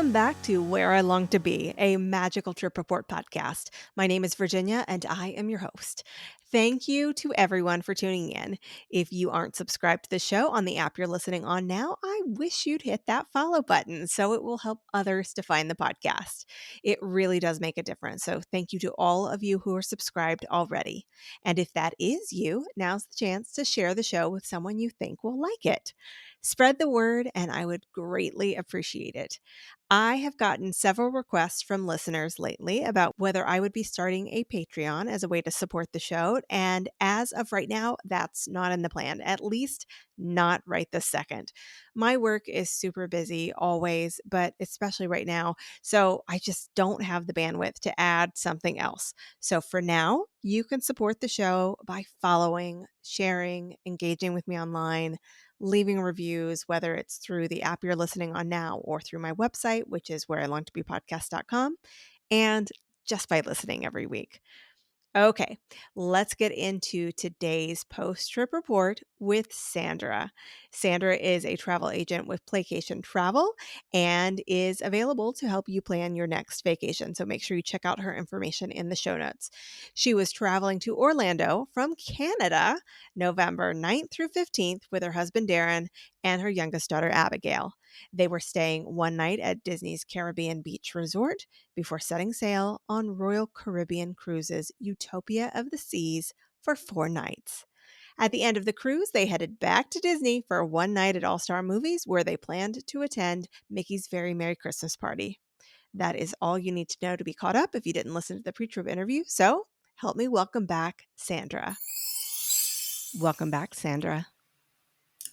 Welcome back to Where I Long to Be, a magical trip report podcast. My name is Virginia and I am your host. Thank you to everyone for tuning in. If you aren't subscribed to the show on the app you're listening on now, I wish you'd hit that follow button so it will help others to find the podcast. It really does make a difference. So thank you to all of you who are subscribed already. And if that is you, now's the chance to share the show with someone you think will like it. Spread the word, and I would greatly appreciate it. I have gotten several requests from listeners lately about whether I would be starting a Patreon as a way to support the show. And as of right now, that's not in the plan, at least not right this second. My work is super busy always, but especially right now. So I just don't have the bandwidth to add something else. So for now, you can support the show by following, sharing, engaging with me online, leaving reviews, whether it's through the app you're listening on now or through my website, which is whereilongtobepodcast.com, and just by listening every week. Okay, let's get into today's post-trip report with Sandra. Sandra is a travel agent with Playcation Travel and is available to help you plan your next vacation. So make sure you check out her information in the show notes. She was traveling to Orlando from Canada November 9th through 15th with her husband Darren and her youngest daughter Abigail. They were staying one night at Disney's Caribbean Beach Resort before setting sail on Royal Caribbean Cruises' Utopia of the Seas for 4 nights. At the end of the cruise, they headed back to Disney for one night at All Star Movies, where they planned to attend Mickey's Very Merry Christmas Party. That is all you need to know to be caught up if you didn't listen to the pre-trip interview. So help me welcome back Sandra. Welcome back, Sandra.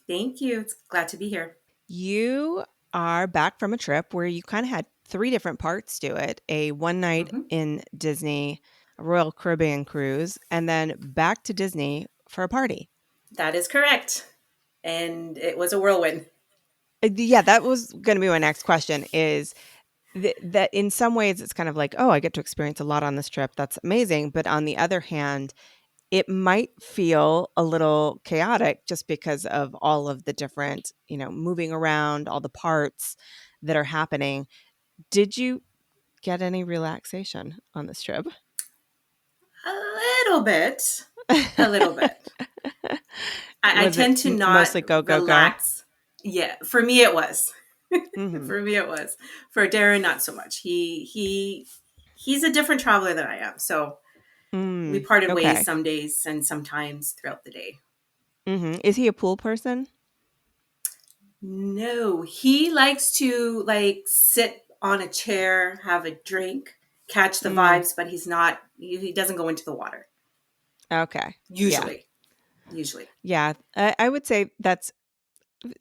Thank you. It's glad to be here. You are back from a trip where you kind of had 3 different parts to it: a one night in Disney, a Royal Caribbean cruise, and then back to Disney for a party. That is correct. And it was a whirlwind. Yeah, that was going to be my next question, is that in some ways it's kind of like, oh, I get to experience a lot on this trip. That's amazing. But on the other hand, it might feel a little chaotic just because of all of the different, moving around, all the parts that are happening. Did you get any relaxation on this trip? A little bit. I tend to not mostly go, relax. Go? Yeah, for me it was. For me it was. For Darren, not so much. He's a different traveler than I am. So we parted ways some days and sometimes throughout the day. Is he a pool person? No, he likes to sit on a chair, have a drink, catch the vibes, but he doesn't go into the water. Okay. Usually. Yeah. I would say that's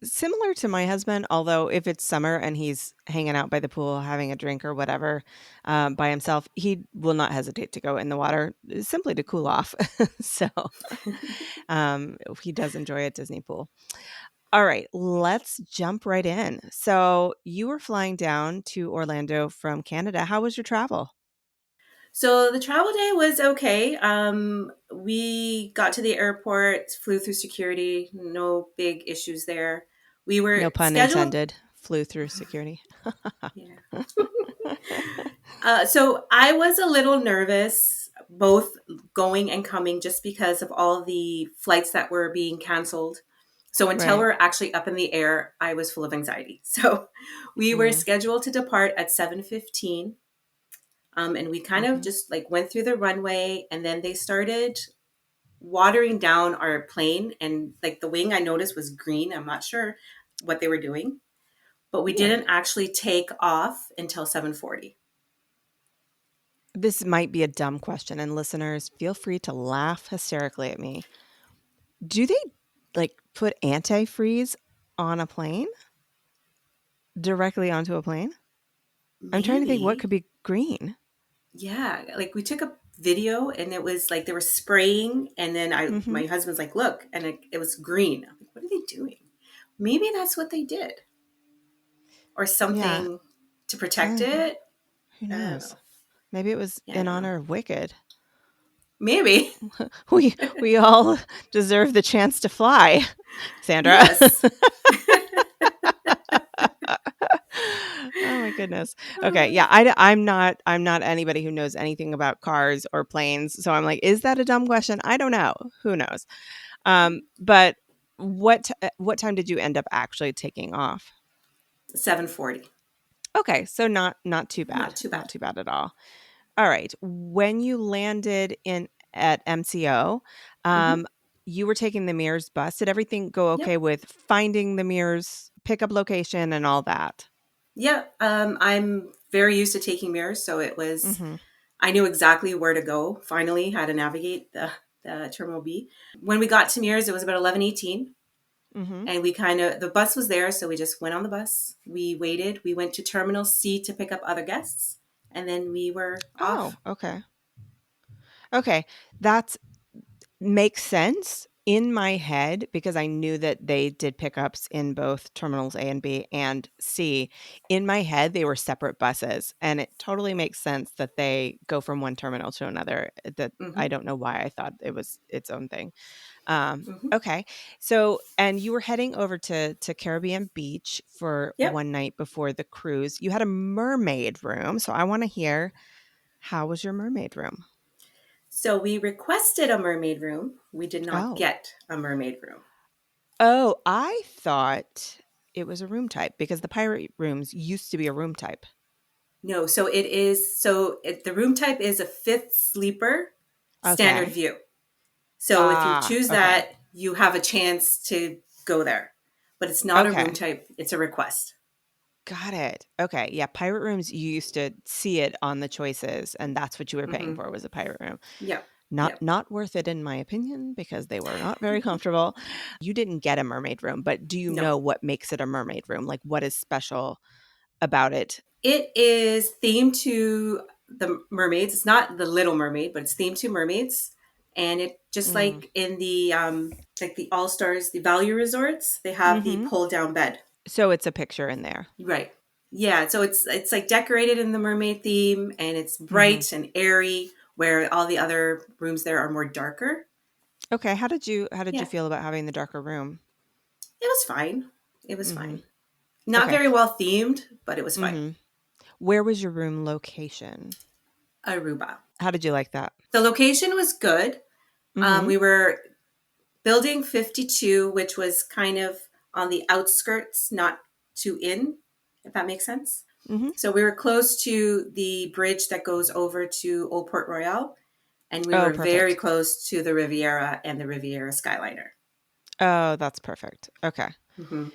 similar to my husband, although if it's summer and he's hanging out by the pool, having a drink or whatever by himself, he will not hesitate to go in the water simply to cool off. So he does enjoy a Disney pool. All right, let's jump right in. So you were flying down to Orlando from Canada. How was your travel? So the travel day was okay. We got to the airport, flew through security, no big issues there. We were no pun intended. Flew through security. Yeah. So I was a little nervous, both going and coming, just because of all the flights that were being canceled. So until we were actually up in the air, I was full of anxiety. So we were scheduled to depart at 7:15. And we kind of just went through the runway, and then they started watering down our plane, and the wing I noticed was green. I'm not sure what they were doing, but we didn't actually take off until 7:40. This might be a dumb question, and listeners, feel free to laugh hysterically at me. Do they put antifreeze on a plane? Directly onto a plane? Maybe. I'm trying to think what could be green. Yeah, we took a video, and it was they were spraying, and then my husband's like, look, and it was green. I'm like, what are they doing? Maybe that's what they did. Or something to protect it. Who knows? Maybe it was in honor of Wicked. Maybe. We all deserve the chance to fly, Sandra. Yes. Oh my goodness. Okay, Uh, yeah, I'm not anybody who knows anything about cars or planes, so I'm like, is that a dumb question? I don't know. Who knows? But what time did you end up actually taking off? 7:40. Okay, so not too bad. Not too Not bad. too bad at all. All right. When you landed in at MCO, Hmm. um, you were taking the Mears bus. Did everything go okay Yep. with finding the Mears pickup location and all that? Yeah. I'm very used to taking mirrors, so it was. Mhm. I knew exactly where to go. Finally, how to navigate the Terminal B. When we got to Mears, it was about 11:18, Mhm. and we kind of the bus was there, so we just went on the bus. We waited. We went to Terminal C to pick up other guests, and then we were Oh, off. okay. Okay. That makes sense in my head because I knew that they did pickups in both terminals A and B and C. In my head, they were separate buses, and it totally makes sense that they go from one terminal to another. That I Hmm. don't know why I thought it was its own thing. Hmm. Okay. So, and you were heading over to Caribbean Beach for Yep. one night before the cruise. You had a mermaid room, so I want to hear, how was your mermaid room? So we requested a mermaid room. We did not Oh. get a mermaid room. Oh, I thought it was a room type because the pirate rooms used to be a room type. No, so it is. The room type is a fifth sleeper, standard Okay. view. So if you Ah, choose okay. that, you have a chance to go there. But it's not a room Okay. type, it's a request. Got it. Okay. Yeah, pirate rooms, you used to see it on the choices, and that's what you were paying Hmm. for, was a pirate room. Yep. Not Yep. not worth it in my opinion because they were not very comfortable. You didn't get a mermaid room, but do you No. know what makes it a mermaid room? Like what is special about it? It is themed to the mermaids. It's not the Little Mermaid, but it's themed to mermaids. And it just Mm. like in the All Stars, the value resorts, they have the Mhm. pull down bed. So it's a picture in there. Right. Yeah, so it's like decorated in the mermaid theme and it's Mhm. bright and airy where all the other rooms there are more darker. Okay, how did you Yeah. feel about having the darker room? It was fine. It was Mhm. fine. Not Okay. very well themed, but it was fine. Mhm. Where was your room location? Aruba. How did you like that? The location was good. Mhm. We were building 52, which was kind of on the outskirts, not too in, if that makes sense. Mhm. So we were close to the bridge that goes over to Old Port Royal, and we Oh, were very perfect. close to the Riviera and the Riviera Skyliner. Oh, that's perfect. Okay. Hmm.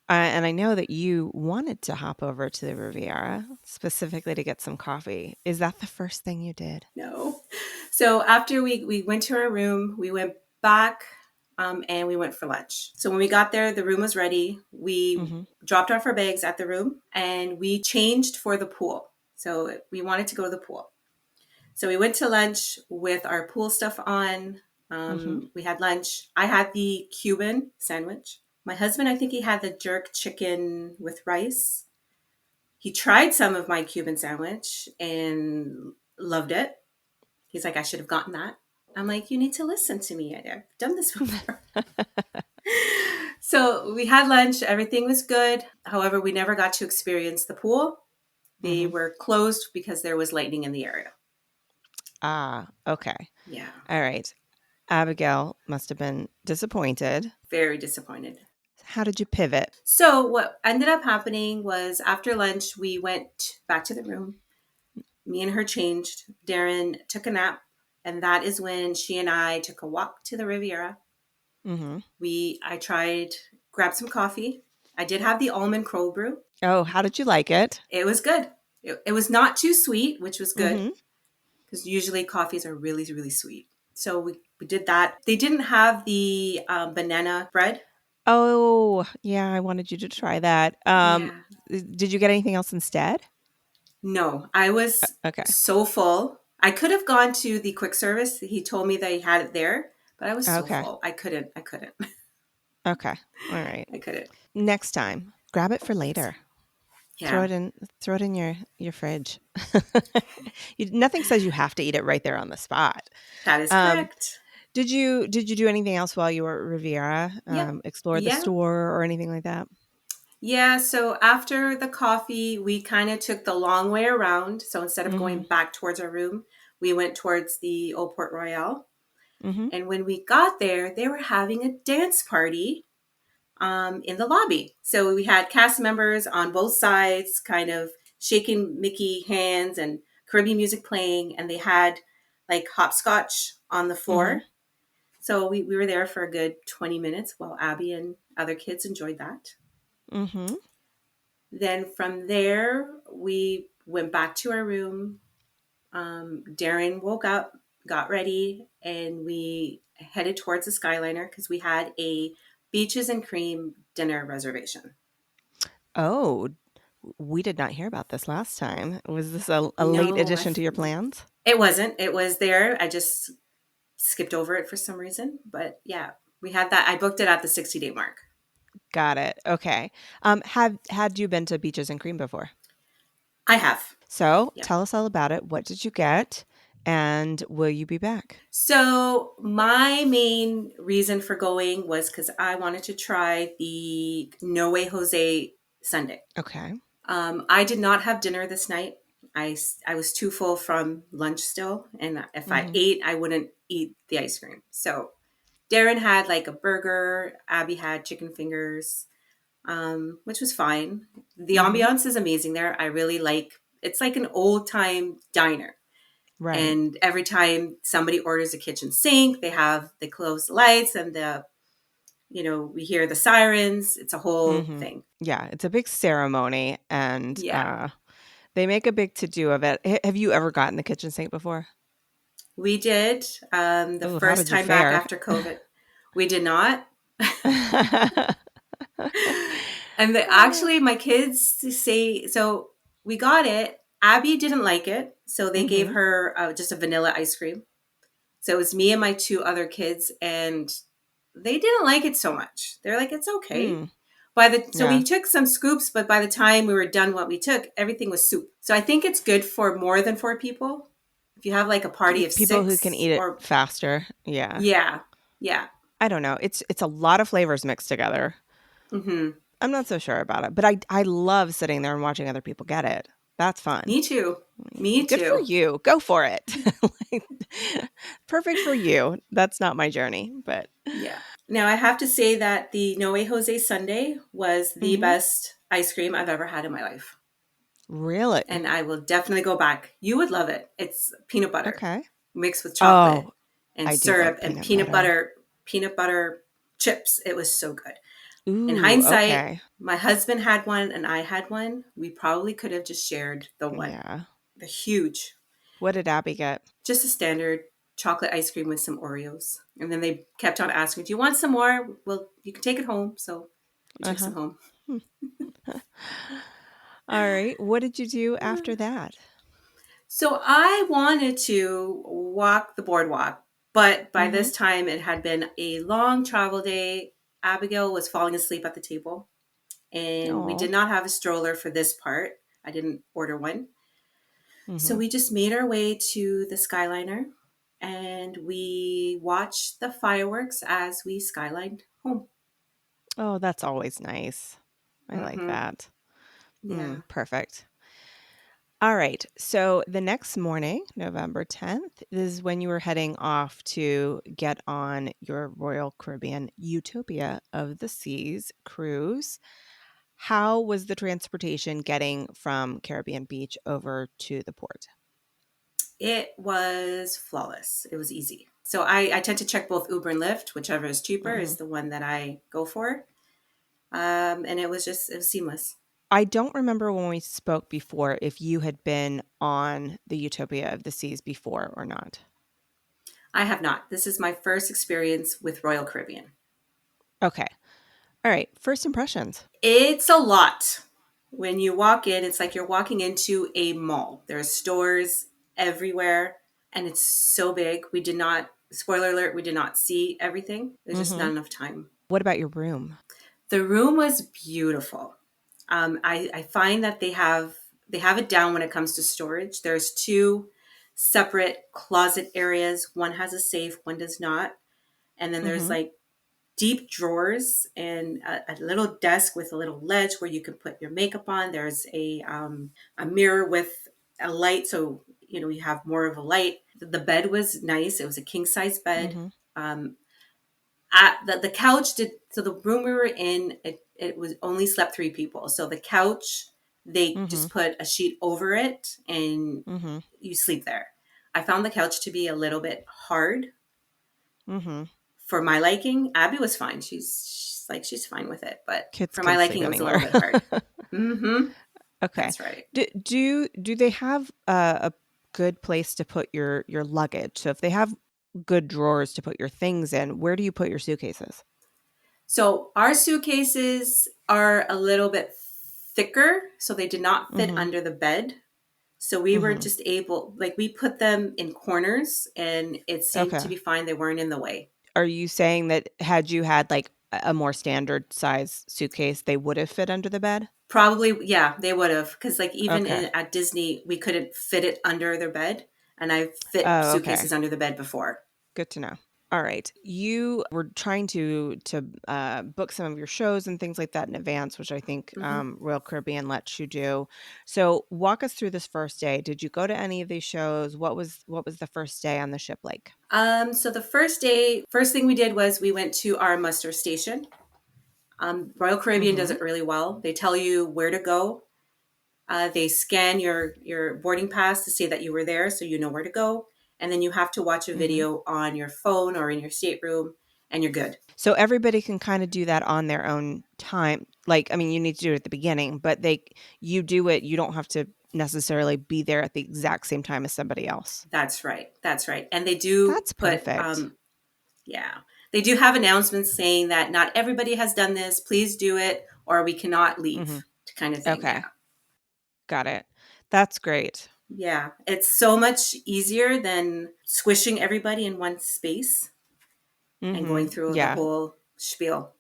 And I know that you wanted to hop over to the Riviera specifically to get some coffee. Is that the first thing you did? No. So after we went to our room, we went back and we went for lunch. So when we got there, the room was ready. We Mhm. dropped off our bags at the room and we changed for the pool. So we wanted to go to the pool. So we went to lunch with our pool stuff on. Mhm. We had lunch. I had the Cuban sandwich. My husband, I think he had the jerk chicken with rice. He tried some of my Cuban sandwich and loved it. He's like, I should have gotten that. I'm like, you need to listen to me. I've done this before. So we had lunch. Everything was good. However, we never got to experience the pool. They Mhm. were closed because there was lightning in the area. Ah, okay. Yeah, All right. Abigail must have been disappointed. very disappointed. How did you pivot? So what ended up happening was after lunch, we went back to the room. Me and her changed. Darren took a nap. And that is when she and I took a walk to the Riviera. Mhm. I tried, grabbed some coffee. I did have the almond cold brew. Oh, how did you like it? It was good. It was not too sweet, which was good Mhm. because usually coffees are really, really sweet. So we did that. They didn't have the banana bread. Oh, yeah, I wanted you to try that. Yeah. Did you get anything else instead? No, I was Okay. so full. I could have gone to the quick service. He told me that he had it there, but I was so Okay. full. I couldn't. I couldn't. Okay. All right. I couldn't. Next time, grab it for later. Throw Yeah, it in throw it in your fridge. Nothing says you have to eat it right there on the spot. that is Um, correct. did you do anything else while you were at Riviera? Yep. Explore the Yeah. store or anything like that? Yeah, so after the coffee, we kind of took the long way around. So instead of going Mhm. back towards our room, we went towards the Old Port Royale. Mhm. And when we got there, they were having a dance party in the lobby. So we had cast members on both sides, kind of shaking Mickey hands and Caribbean music playing. And they had like hopscotch on the Mhm. floor. So we were there for a good 20 minutes while Abby and other kids enjoyed that. Mhm. Then from there, we went back to our room. Darren woke up, got ready, and we headed towards the Skyliner because we had a beaches and cream dinner reservation. Oh, we did not hear about this last time. Was this a late No, addition to your plans? it wasn't. It was there. I just skipped over it for some reason. But yeah, we had that. I booked it at the 60-day mark. Got it. Okay. Have had you been to Beaches and Cream before? I have. So Yeah. tell us all about it. What did you get? And will you be back? So my main reason for going was because I wanted to try the No Way Jose Sunday. Okay. I did not have dinner this night. I was too full from lunch still. And if I Mhm. ate, I wouldn't eat the ice cream. So Darren had like a burger. Abby had chicken fingers, which was fine. The Mhm. ambiance is amazing there. I really like it's like an old time diner. Right. And every time somebody orders a kitchen sink, they close the lights and we hear the sirens. It's a whole Mhm. thing. Yeah, it's a big ceremony and Yeah. they make a big to do of it. Have you ever gotten the kitchen sink before? We did the Oh, how first did you time back fare? after COVID. We did not. And actually, my kids say so. We got it. Abby didn't like it, so they gave Mhm. her just a vanilla ice cream. So it was me and my two other kids, and they didn't like it so much. They're like, "It's okay." Mm. So Yeah. we took some scoops, but by the time we were done, what we took, everything was soup. So I think it's good for more than four people. If you have like a party of People who can six, eat it or faster. Yeah. yeah, yeah. I don't know. It's a lot of flavors mixed together. Hmm. I'm not so sure about it, but I love sitting there and watching other people get it. That's fun. Me too. Me Good for too. you. Go for it. Like, perfect for you. That's not my journey, but Yeah. Now I have to say that the Noe Jose Sundae was the Mhm. best ice cream I've ever had in my life. Really? And I will definitely go back. You would love it. It's peanut butter Okay. mixed with chocolate Oh, and I do syrup love and peanut butter. peanut butter chips. It was so good. In Ooh, hindsight, okay. my husband had one and I had one. We probably could have just shared Yeah. the huge, What did Abby get? just a standard chocolate ice cream with some Oreos. And then they kept on asking, "Do you want some more? Well, you can take it home." So we took Uh-huh. some home. Hmm. All right. What did you do after that? So I wanted to walk the boardwalk, but by Mhm. this time it had been a long travel day. Abigail was falling asleep at the table, and we Oh. did not have a stroller for this part. I didn't order one. So Mhm. we just made our way to the Skyliner and we watched the fireworks as we skylined home. Oh, that's always nice. I like Mm-hmm. that. Yeah. Perfect. All right. So the next morning, November 10th, is when you were heading off to get on your Royal Caribbean Utopia of the Seas cruise. How was the transportation getting from Caribbean Beach over to the port? It was flawless. It was easy. So I tend to check both Uber and Lyft, whichever is cheaper Hmm. is the one that I go for. And it was seamless. I don't remember when we spoke before if you had been on the Utopia of the Seas before or not. I have not. This is my first experience with Royal Caribbean. Okay. All right. First impressions. It's a lot. When you walk in, it's like you're walking into a mall. There's stores everywhere, and it's so big. We did not, spoiler alert, we did not see everything. There's just Hmm. not enough time. What about your room? The room was beautiful. I find that they have it down when it comes to storage. There's two separate closet areas. One has a safe, one does not. And then there's Hmm. like deep drawers and a little desk with a little ledge where you can put your makeup on. There's a mirror with a light, so you have more of a light. The bed was nice. It was a king size bed. Mm-hmm. Um, at the couch did so the room we were in, it was only slept three people. So the couch, they Mm-hmm. just put a sheet over it and Mm-hmm. you sleep there. I found the couch to be a little bit hard Mm-hmm. for my liking. Abby was fine. She's fine with it, but Kids for my can sleep liking, it was a little anywhere. bit hard. Mm-hmm. Okay. That's right. Do they have a good place to put your luggage? So if they have good drawers to put your things in, where do you put your suitcases? So our suitcases are a little bit thicker, so they did not fit Mm-hmm. under the bed. So we were Mm-hmm. just able, like, we put them in corners and it seemed to Okay. be fine. They weren't in the way. Are you saying that had you had like a more standard size suitcase, they would have fit under the bed? Probably, yeah, they would have. Because, like, even Okay. at Disney, we couldn't fit it under their bed. And I fit Oh, okay. suitcases under the bed before. Good to know. All right. You were trying to book some of your shows and things like that in advance, which I think Hmm. Royal Caribbean lets you do. So walk us through this first day. Did you go to any of these shows? What was the first day on the ship like? So the first day, first thing we did was we went to our muster station. Royal Caribbean does Mm-hmm. it really well. They tell you where to go. They scan your boarding pass to say that you were there, so you know where to go. And then you have to watch a Mm-hmm. video on your phone or in your stateroom, and you're good. So everybody can kind of do that on their own time. Like, I mean, you need to do it at the beginning, but you do it. You don't have to necessarily be there at the exact same time as somebody else. That's right. That's right. And they do That's put, perfect. yeah, they do have announcements saying that not everybody has done this. Please do it, or we cannot Mm-hmm. leave, kind of thing. Okay. Yeah. Got it. That's great. Yeah. It's so much easier than squishing everybody in one space and going Mhm. through the Yeah. whole spiel.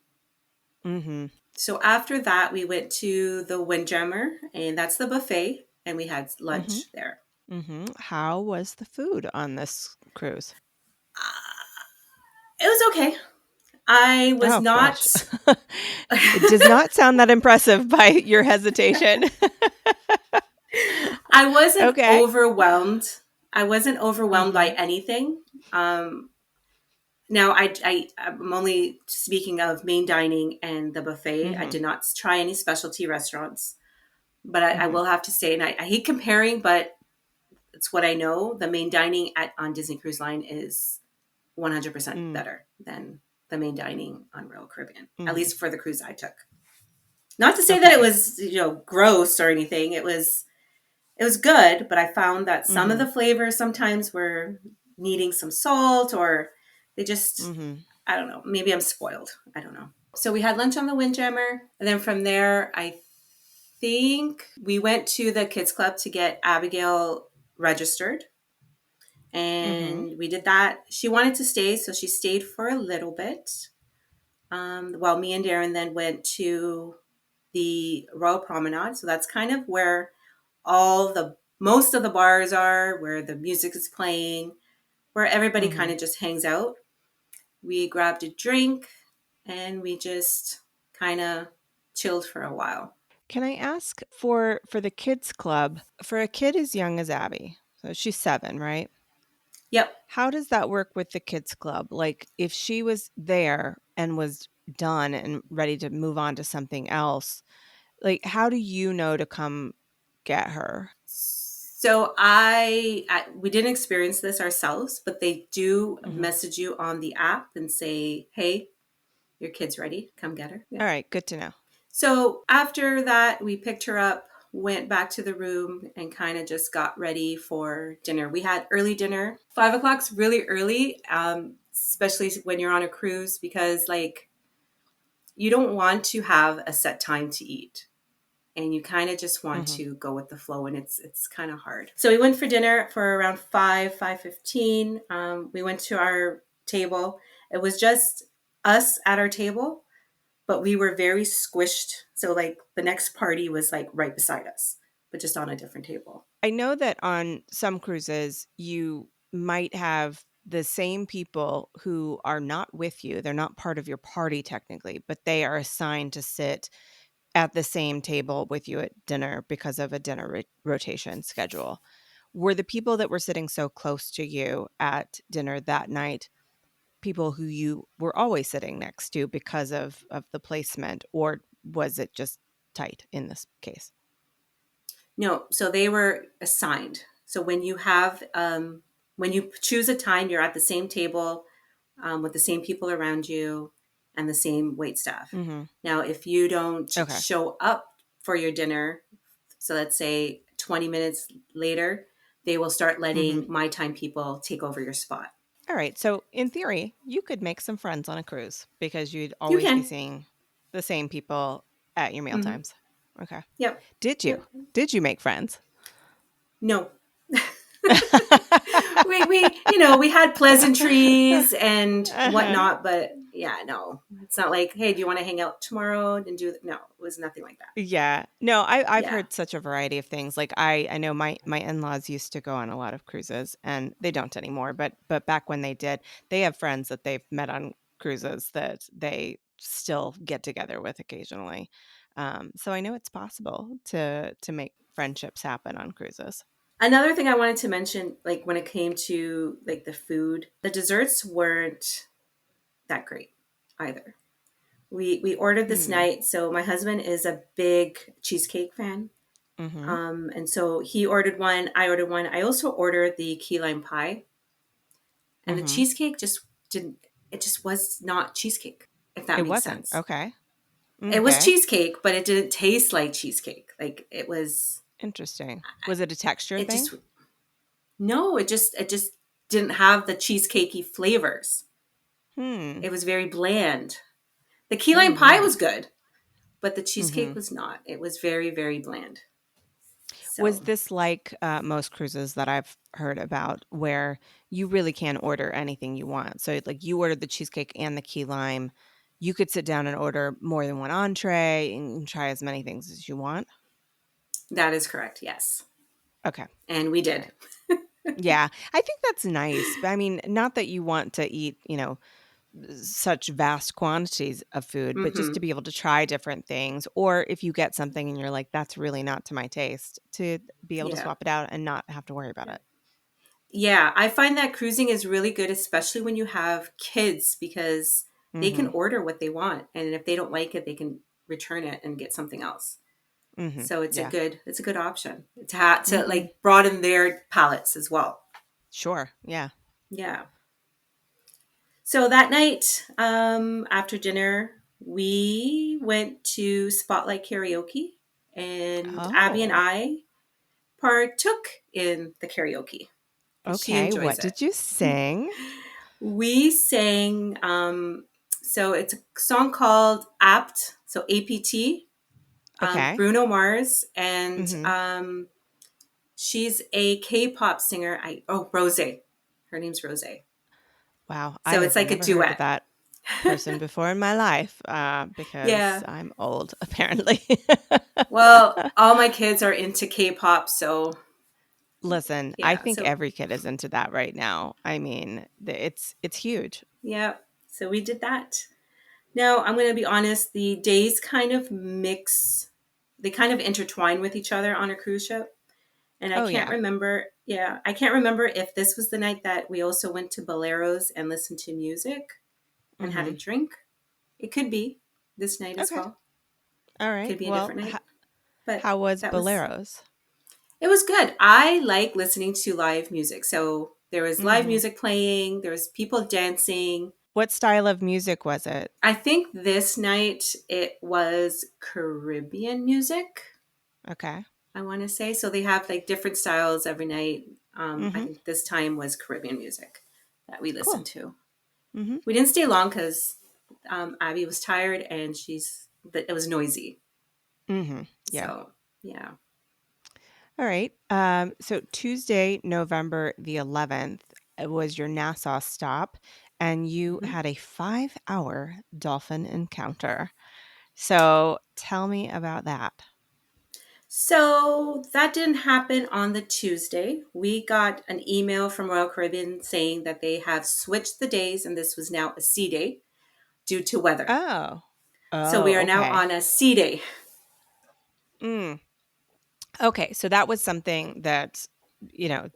Mhm. So after that, we went to the Windjammer, and that's the buffet, and we had Mhm. lunch there. Mhm. How was the food on this cruise? It was okay. I was Oh gosh. not. It does not sound that impressive by your hesitation. I wasn't Okay. overwhelmed. I wasn't overwhelmed by Mhm. anything. Um, Now, I'm only speaking of main dining and the buffet. I Mhm. did not try any specialty restaurants, but I Mhm. will have to say, and I hate comparing, but it's what I know. The main dining on Disney Cruise Line is 100% Mm. better than the main dining on Royal Caribbean, at Mhm. least for the cruise I took. Not to say that it Okay. was gross or anything. It was good, but I found that some of Mhm. the flavors sometimes were needing some salt, or they just, Mhm. I don't know. Maybe I'm spoiled. I don't know. So we had lunch on the Windjammer, and then from there, I think we went to the kids club to get Abigail registered, Mhm. and we did that. She wanted to stay, so she stayed for a little bit. While me and Darren then went to the Royal Promenade. So that's kind of where all the most of the bars are, where the music is playing, where everybody kind Mhm. of just hangs out. We grabbed a drink and we just kind of chilled for a while. Can I ask for the kids club, for a kid as young as Abby, so she's 7, right? Yep. How does that work with the kids club? Like, if she was there and was done and ready to move on to something else, like, how do you know to come get her? So we didn't experience this ourselves, but they do Mhm. message you on the app and say, "Hey, your kid's ready. Come get her." Yeah. Alright, good to know. So after that, we picked her up, went back to the room, and kind of just got ready for dinner. We had early dinner. 5 o'clock's really early, especially when you're on a cruise, because like you don't want to have a set time to eat. And you kind of just want Mhm. to go with the flow, and it's kind of hard. So we went for dinner for around 5:15. We went to our table. It was just us at our table, but we were very squished. So like the next party was like right beside us, but just on a different table. I know that on some cruises, you might have the same people who are not with you, they're not part of your party technically, but they are assigned to sit at the same table with you at dinner because of a dinner rotation schedule. Were the people that were sitting so close to you at dinner that night people who you were always sitting next to because of the placement, or was it just tight in this case? No, so they were assigned. So when you choose a time, you're at the same table with the same people around you and the same wait staff. Mhm. Now, if you don't Okay. show up for your dinner, so let's say 20 minutes later, they will start Mhm. letting my time people take over your spot. All right. So, in theory, you could make some friends on a cruise because you'd You always be can. seeing the same people at your meal Mm-hmm. times. Okay. Yep. Did you? Yep. Did you make friends? No. We had pleasantries and Uh-huh. whatnot, but yeah, no, it's not like, hey, do you want to hang out tomorrow and do no, it was nothing like that. Yeah. No, I've Yeah. heard such a variety of things. Like I know my in-laws used to go on a lot of cruises and they don't anymore, but back when they did, they have friends that they've met on cruises that they still get together with occasionally. So I know it's possible to make friendships happen on cruises. Another thing I wanted to mention, like when it came to like the food, the desserts weren't that great either. We ordered this Hmm. night, so my husband is a big cheesecake fan. Mm-hmm. And so he ordered one, I ordered one. I also ordered the key lime pie. And the Mm-hmm. cheesecake just didn't, it just was not cheesecake, if that It makes wasn't. sense. Okay. It was Okay. cheesecake, but it didn't taste like cheesecake. Like it was, Interesting. Was it a texture it thing? just, no, it just didn't have the cheesecakey flavors. Hmm. It was very bland. The key lime pie Mm-hmm. was good, but the Mm-hmm. cheesecake was not. It was very, very bland. Was So this like most cruises that I've heard about where you really can order anything you want? So, like, you ordered the cheesecake and the key lime. You could sit down and order more than one entree and try as many things as you want. that is correct. Yes. Okay. And we All did. right. Yeah. I think that's nice. But I mean, not that you want to eat, such vast quantities of food, but just to Hmm. be able to try different things. Or if you get something and you're like, that's really not to my taste, to be able to Yeah. swap it out and not have to worry about Yeah. it. Yeah, I find that cruising is really good, especially when you have kids, because they can Mm-hmm. order what they want, and if they don't like it, they can return it and get something else. Mm-hmm. So Yeah. it's a good option to Mm-hmm. like broaden their palettes as well. Sure. Yeah. Yeah. So that night, after dinner, we went to Spotlight Karaoke, and Abby and Oh, I partook in the karaoke because she okay. enjoys What it. did you sing? We sang, so it's a song called Apt, so APT, Okay. Bruno Mars, and Mm-hmm. she's a K-pop singer. Rose. Her name's Rose. Wow. I So it's have like a never heard of duet. that person before in my life because Yeah. I'm old, apparently. Well, all my kids are into K-pop, so Listen, I yeah. think every kid is into that right now. I mean, it's huge. Yeah. So we did that. Now, I'm going to be honest, the days kind of mix, they kind of intertwine with each other on a cruise ship. And I Oh, can't yeah. remember, yeah, I can't remember if this was the night that we also went to Boleros and listened to music and had a Mm-hmm. drink. It could be this night as Okay. well. All Could right. be a Well, different night. But how was that was, Boleros? it was good. I like listening to live music. So there was live Mm-hmm. music playing, there was people dancing. What style of music was it? I think this night it was Caribbean music. Okay. I want to say. So they have like different styles every night. I Mm-hmm. think this time was Caribbean music that we Cool. listened to. Mm-hmm. We didn't stay long because Abby was tired and it was noisy. Mm-hmm. Yeah. So yeah. All right. So Tuesday, November the 11th, it was your Nassau stop, and you Mhm. had a 5-hour dolphin encounter. So tell me about that. So that didn't happen on the Tuesday. We got an email from Royal Caribbean saying that they have switched the days and this was now a C day due to weather. Oh. So we Oh, are now okay. on a C day. Mm. Okay, so that was something that,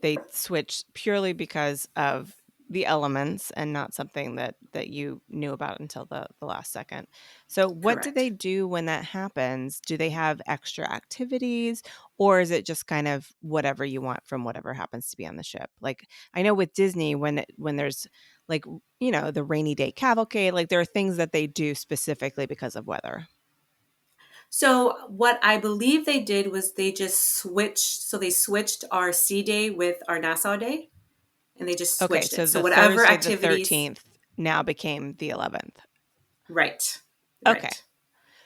they switched purely because of the elements and not something that you knew about until the last second. So what do they Correct. do when that happens? Do they have extra activities, or is it just kind of whatever you want from whatever happens to be on the ship? Like, I know with Disney, when there's like, the rainy day cavalcade, like there are things that they do specifically because of weather. So what I believe they did was they just switched. So they switched our C day with our Nassau day, and they just Okay, switched so it. So the whatever Thursday the activities, 13th now became the 11th. right, Okay. right.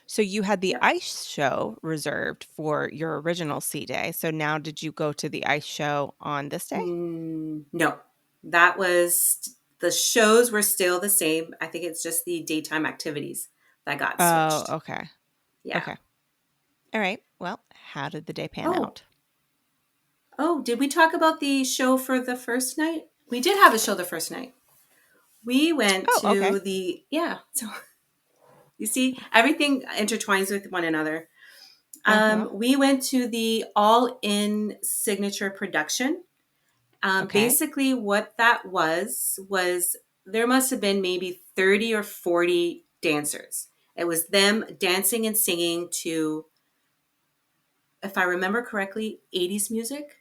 So you had the Yep. ice show reserved for your original C day. So now did you go to the ice show on this day? No, that was the shows were still the same. I think it's just the daytime activities that got Oh, switched. okay. Yeah. Okay. All right. Well, how did the day pan Oh, out? oh, did we talk about the show for the first night? We did have a show the first night. We went Oh, okay. to the, yeah. So you see, everything intertwines with one another. Uh-huh. We went to the All In Signature production. Okay. Basically, what that was there must have been maybe 30 or 40 dancers. It was them dancing and singing to, if I remember correctly, 80s music.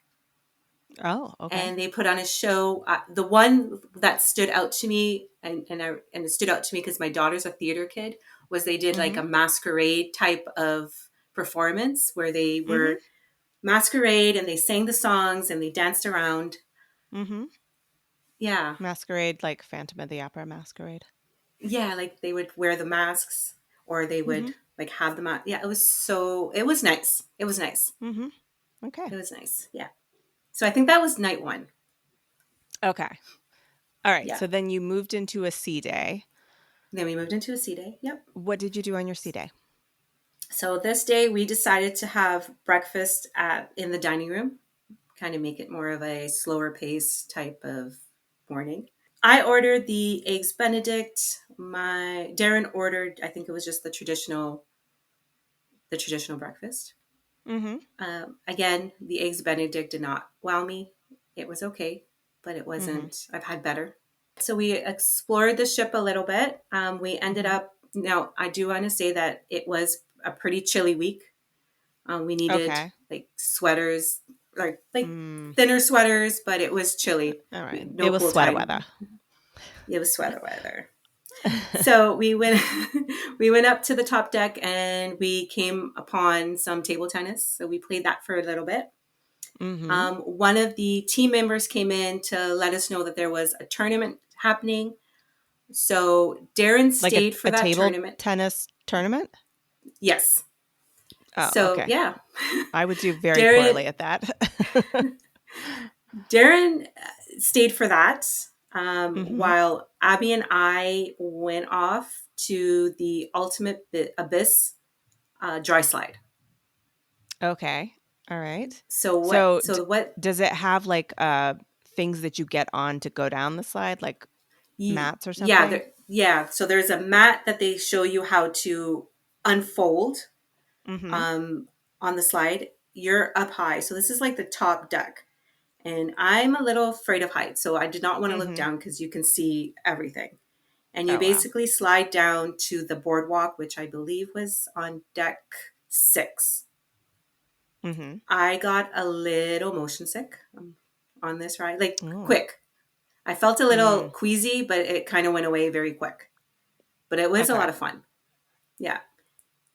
Oh, okay. And they put on a show. The one that stood out to me, and it stood out to me because my daughter's a theater kid, was they did like Mm-hmm. a masquerade type of performance where they Mm-hmm. were masquerade and they sang the songs and they danced around. Mm-hmm. Yeah. Masquerade, like Phantom of the Opera masquerade. Yeah, like they would wear the masks or they Mm-hmm. would like have them out. Yeah, it was nice. It was nice. Mm-hmm. Okay. It was nice. Yeah. So I think that was night one. Okay. All right. Yeah. So then you moved into a C day. Then we moved into a C day. Yep. What did you do on your C day? So this day we decided to have breakfast in the dining room, kind of make it more of a slower pace type of morning. I ordered the eggs Benedict. My Darren ordered, I think it was just the traditional breakfast. Mm-hmm. Again, the eggs Benedict did not wow me. It was okay, but it Mm-hmm. wasn't. I've had better. So we explored the ship a little bit. We ended Mm-hmm. up. Now I do want to say that it was a pretty chilly week. We needed Okay. like sweaters, like Mm. thinner sweaters, but it was chilly. All right. No It was pool sweater time. weather. It was sweater weather. So we went we went up to the top deck and we came upon some table tennis. So we played that for a little bit. Mm-hmm. One of the team members came in to let us know that there was a tournament happening. So Darren Like a, stayed for a that table tournament. tennis tournament? Yes. Oh, So okay. yeah, I would do very Darren poorly at that. Darren stayed for that. Mm-hmm. While Abby and I went off to the Ultimate Abyss dry slide. Okay. All right. So what? So So what? does it have like things that you get on to go down the slide, like mats or Yeah, something? yeah. So there's a mat that they show you how to unfold Mm-hmm. um, on the slide. You're up high, so this is like the top deck, and I'm a little afraid of heights, so I did not want to look Mm-hmm. down because you can see everything. And you Oh wow. basically slide down to the boardwalk, which I believe was on deck 6. Mm-hmm. I got a little motion sick on this ride, like Oh. quick. I felt a little Mm. queasy, but it kind of went away very quick. But it was a Okay. lot of fun. Yeah.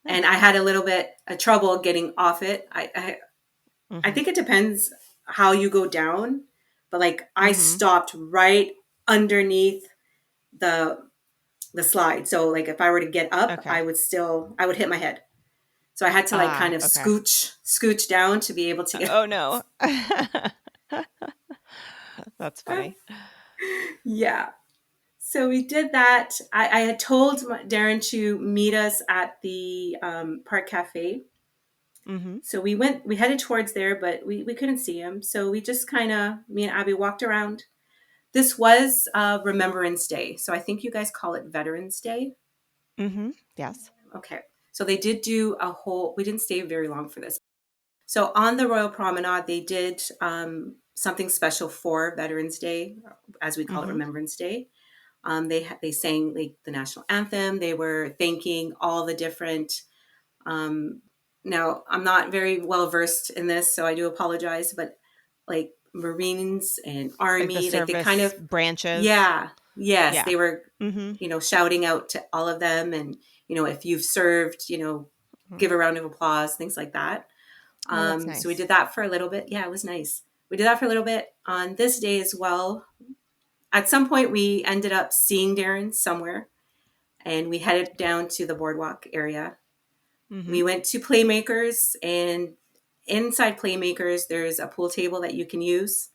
And I Okay. had a little bit of trouble getting off it. I Mm-hmm. think it depends how you go down, but like I Mm-hmm. stopped right underneath the the slide. So like if I were to get up, Okay. I would hit my head. So I had to like kind Ah, of okay. scooch down to be able to get. Oh no. That's funny. Yeah. So we did that. I had told Darren to meet us at the Park Cafe Mm-hmm. So we headed towards there, but we couldn't see him. So we just kind of, me and Abby walked around. This was Remembrance Day. So I think you guys call it Veterans Day. Mm-hmm. Yes. Okay. So they did do a whole, we didn't stay very long for this. So on the Royal Promenade, they did something special for Veterans Day, as we call it, Mm-hmm. Remembrance Day. They sang like the national anthem. They were thanking all the different. Um, Now I'm not very well versed in this, so I do apologize. But like Marines and Like the Army, like they kind service of, branches. yeah, yes, Yeah. they were, Mm-hmm. shouting out to all of them, and if you've served, Mm-hmm. give a round of applause, things like that. Oh, that's So we nice. did that for a little bit. Yeah, it was nice. We did that for a little bit on this day as well. At some point, we ended up seeing Darren somewhere, and we headed down to the boardwalk area. Mm-hmm. We went to Playmakers, and inside Playmakers, there's a pool table that you can use,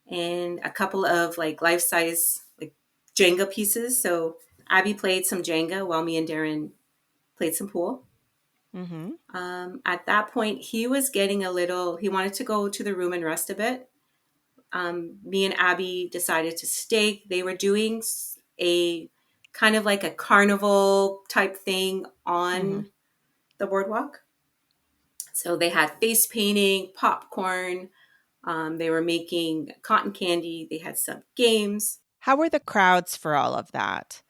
and a couple of like life size like Jenga pieces. So Abby played some Jenga while me and Darren played some pool. Mm-hmm. At that point, he was getting a little. He wanted to go to the room and rest a bit. Me and Abby decided to stay. They were doing a kind of like a carnival type thing Mm-hmm. on the boardwalk. So they had face painting, popcorn. They were making cotton candy. They had some games. How were the crowds for all of that?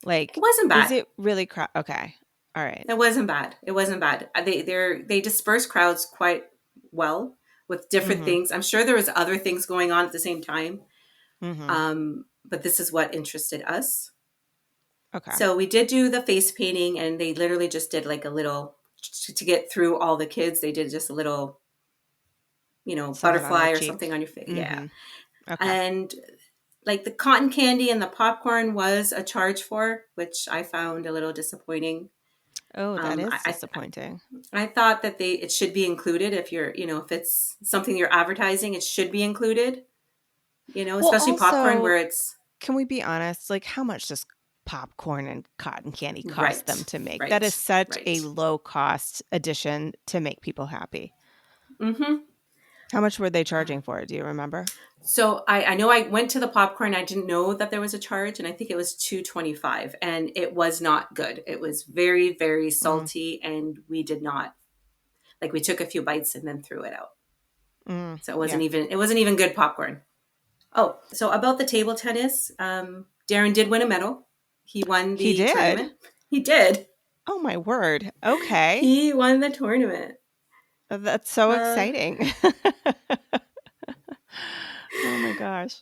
It Like, wasn't is bad. it really Okay. All right. It wasn't bad. It wasn't bad. They dispersed crowds quite well with different Mm-hmm. things. I'm sure there was other things going on at the same time, Mm-hmm. but this is what interested us. Okay. So we did do the face painting, and they literally just did like a little to get through all the kids. They did just a little, Something on the butterfly or cheek. something on your face. Yeah, Mm-hmm. Okay. and like the cotton candy and the popcorn was a charge for, which I found a little disappointing. Oh, that Um, is I, disappointing. I thought that it should be included if you're, if it's something you're advertising, it should be included, Well, especially popcorn also, where it's can we be honest? Like, how much does popcorn and cotton candy cost them right, to make? That is right, such a right. low cost addition to make people happy. Mm-hmm. How much were they charging for it? Do you remember? So I know I went to the popcorn. I didn't know that there was a charge, and I think it was $2.25, and it was not good. It was very, very Mm, salty, and we did not like. We took a few bites and then threw it out. So yeah. it wasn't even good popcorn. Oh, so about the table tennis, Darren did win a medal. He won He the did? tournament. He did. Oh my word. Okay. He won the tournament. That's so Uh, exciting. Oh my gosh.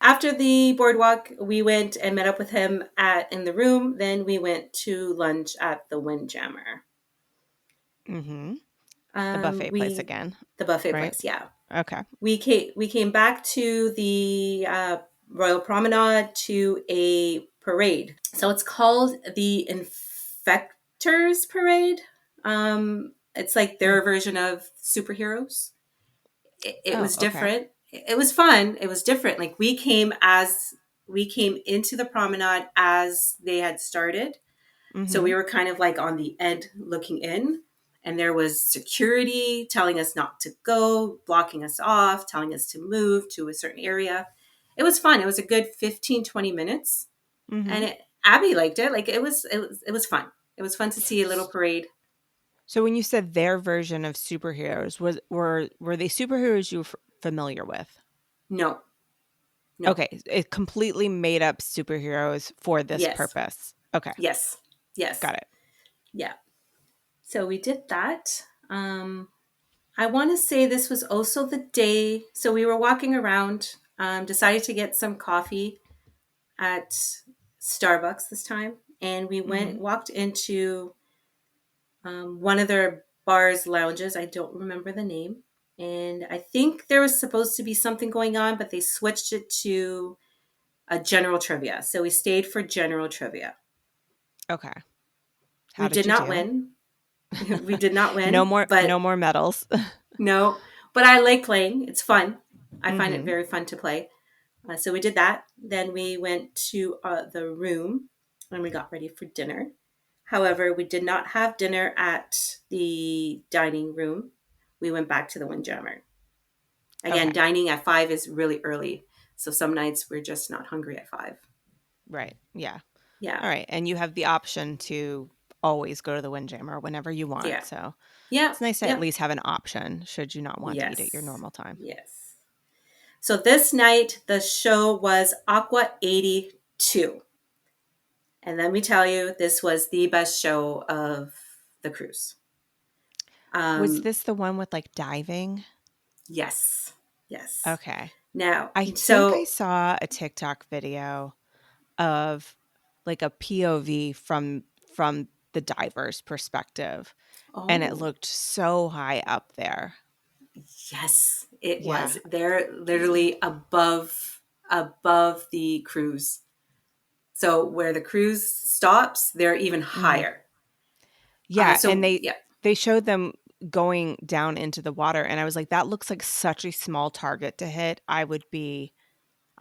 After the boardwalk, we went and met up with him at in the room. Then we went to lunch at the Windjammer. Mhm. The buffet place We again, the buffet right? place, yeah. Okay. We came back to the Royal Promenade to a parade. So it's called the Infectors Parade. It's like Mm. their version of superheroes. It Oh, was okay. different. It was fun. It was different. Like we came into the promenade as they had started. So we Mhm. were kind of like on the end looking in, and there was security telling us not to go, blocking us off, telling us to move to a certain area. It was fun. It was a good 15, 20 minutes. And Mhm. Abby liked it. Like it was fun. It was fun to see a little parade. So when you said their version of superheroes, were they superheroes you were familiar with? No, no. Okay, it completely made up superheroes for this Yes, purpose. Okay, yes, yes. got it. Yeah. So we did that. I want to say this was also the day. So we were walking around, decided to get some coffee at Starbucks this time, and we Mhm. walked into one of their bars, lounges. I don't remember the name, and I think there was supposed to be something going on, but they switched it to a general trivia. So we stayed for general trivia. Okay. How We did did you not do? win. We did not No win, more no but more medals. no. But I like playing. It's fun. I find it Mhm. very fun to play. So we did that. Then we went to the room and we got ready for dinner. However, we did not have dinner at the dining room. We went back to the Windjammer. Again, Okay. dining at 5 is really early. So some nights we're just not hungry at 5. Right. Yeah. Yeah. All right. And you have the option to always go to the Windjammer whenever you want. Yeah. So Yeah. it's nice to at Yeah. least have an option should you not want to eat at your Yes. normal time. Yes. So this night, the show was Aqua 82. And let me tell you, this was the best show of the cruise. Was Um, this the one with like diving? yes. Yes. Okay. Now, I think I so, saw a TikTok video of like a POV from the diver's perspective, and it oh, looked so high up there. yes, it Yeah. was. They're literally above the cruise. So where the cruise stops, they're even Mhm. higher. Yeah, and So they yeah. they showed them going down into the water, and I was like, "That looks like such a small target to hit." I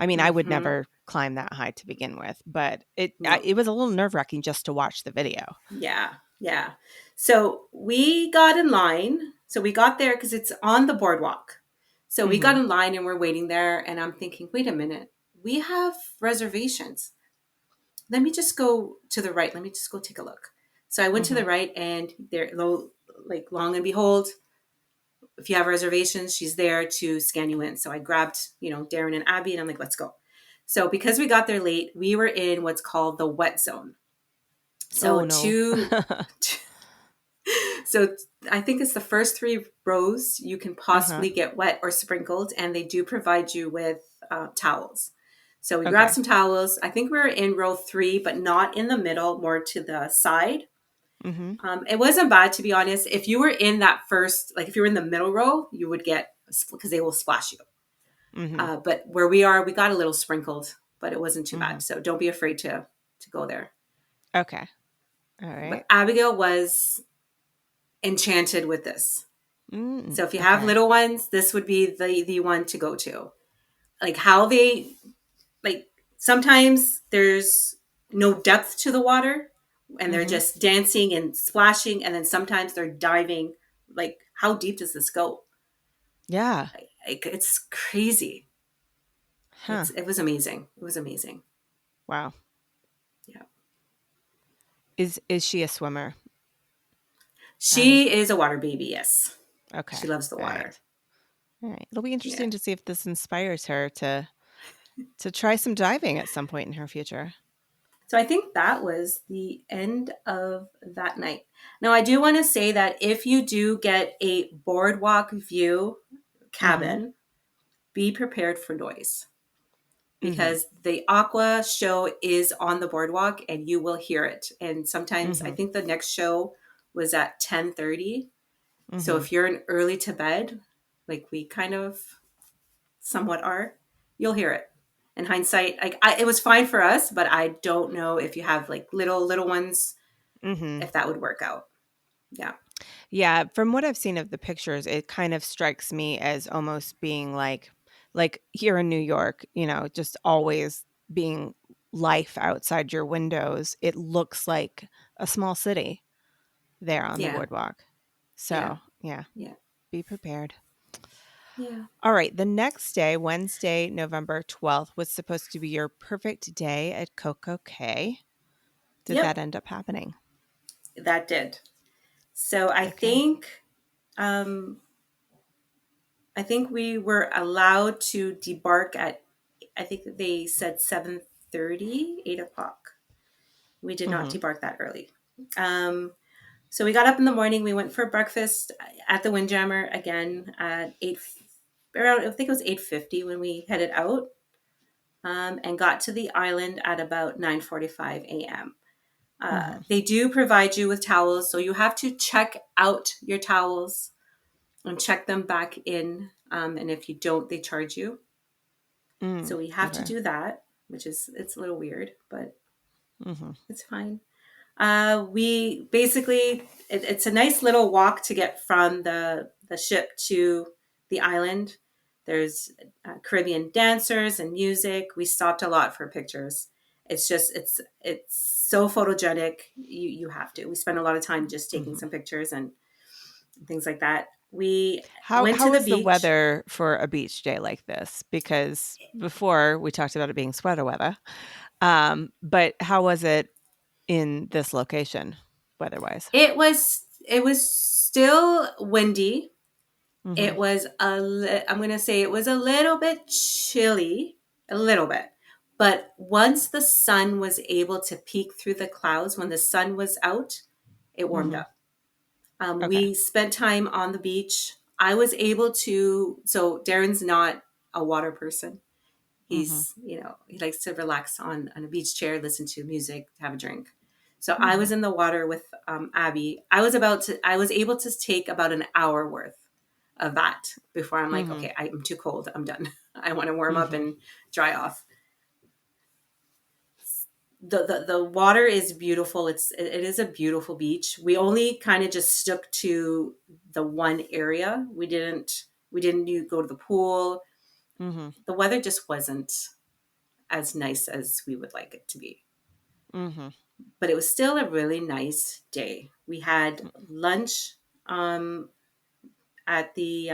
mean, I would Hmm. never climb that high to begin with, but No. it was a little nerve-wracking just to watch the video. Yeah. Yeah. So we got in line. So we got there because it's on the boardwalk. So we got Mhm. in line and we're waiting there. And I'm thinking, wait a minute, we have reservations. Let me just go to the right. Let me just go take a look. So I went to the Mhm. right, and there, like, long and behold, if you have reservations, she's there to scan you in. So I grabbed, Darren and Abby, and I'm like, let's go. So because we got there late, we were in what's called the wet zone. So Oh, no. two, so I think it's the first 3 rows you can Uh-huh. possibly get wet or sprinkled, and they do provide you with towels. So we grabbed Okay. some towels. I think we were in row 3, but not in the middle, more to the side. Mhm. It wasn't bad, to be honest. If you were in that first, like if you were in the middle row, you would get, because they will splash you. Mhm. But where we are, we got a little sprinkled, but it wasn't too bad. Mhm. So don't be afraid to go there. Okay. All But right. Abigail was enchanted with this. Mm, So if you have okay. little ones, this would be the one to go to. Like how they, like, sometimes there's no depth to the water and they're Mhm. just dancing and splashing, and then sometimes they're diving. Like, how deep does this go? Yeah. It's crazy. Huh. It was amazing. It was amazing. Wow. Yeah. Is she a swimmer, Abby? She is a water baby, yes. Okay. She loves the All water. right. All right. It'll be Yeah. interesting to see if this inspires her to try some diving at some point in her future. So I think that was the end of that night. Now, I do want to say that if you do get a boardwalk view Mhm. cabin, be prepared for noise, Mhm. because the Aqua show is on the boardwalk and you will hear it. And sometimes I Mhm. think the next show was at 10:30. So Mhm. if you're an early to bed, like we kind of somewhat are, you'll hear it. In hindsight, like it was fine for us, but I don't know if you have like little ones, Mhm. if that would work out. Yeah. Yeah, from what I've seen of the pictures, it kind of strikes me as almost being like here in New York, just always being life outside your windows. It looks like a small city there on the Yeah. boardwalk. Yeah. So, yeah, Yeah. be prepared. Yeah. All right, the next day, Wednesday, November 12th, was supposed to be your perfect day at Coco Cay. Did that Yep. end up happening? That did. So Okay. um I think we were allowed to debark at, I think they said 7:30, 8 o'clock. We did not Mhm. debark that early. So we got up in the morning. We went for breakfast at the Windjammer again at 8, around, I think it was 8:50 when we headed out, and got to the island at about 9:45 a.m. Mhm. They do provide you with towels, so you have to check out your towels and check them back in. And if you don't, they charge you. Mm. So we have to Okay. do that, which is, it's a little weird, but Mhm. it's fine. We basically, it's a nice little walk to get from the ship to the island. There's Caribbean dancers and music. We stopped a lot for pictures. It's so photogenic. You have to. We spent a lot of time just taking Mhm. some pictures and things like that. We How went to how the is the beach. weather for a beach day like this? Because before we talked about it being sweater weather, but how was it in this location weather-wise? It was still windy. It Mhm. was I'm going to say it was a little bit chilly, a little bit. But once the sun was able to peek through the clouds, when the sun was out, it warmed Mhm. up. Okay. We spent time on the beach. I was able to, so Darren's not a water person. Mhm. He likes to relax on a beach chair, listen to music, have a drink. So I was Mhm. in the water with Abby. I was able to take about an hour worth of that before I'm like, Mhm. okay, I'm too cold. I'm done. I want to warm up Mhm. and dry off. The water is beautiful. It is a beautiful beach. We only kind of just stuck to the one area. We didn't go to the pool. Mhm. The weather just wasn't as nice as we would like it to be. Mhm. But it was still a really nice day. We had lunch um, at the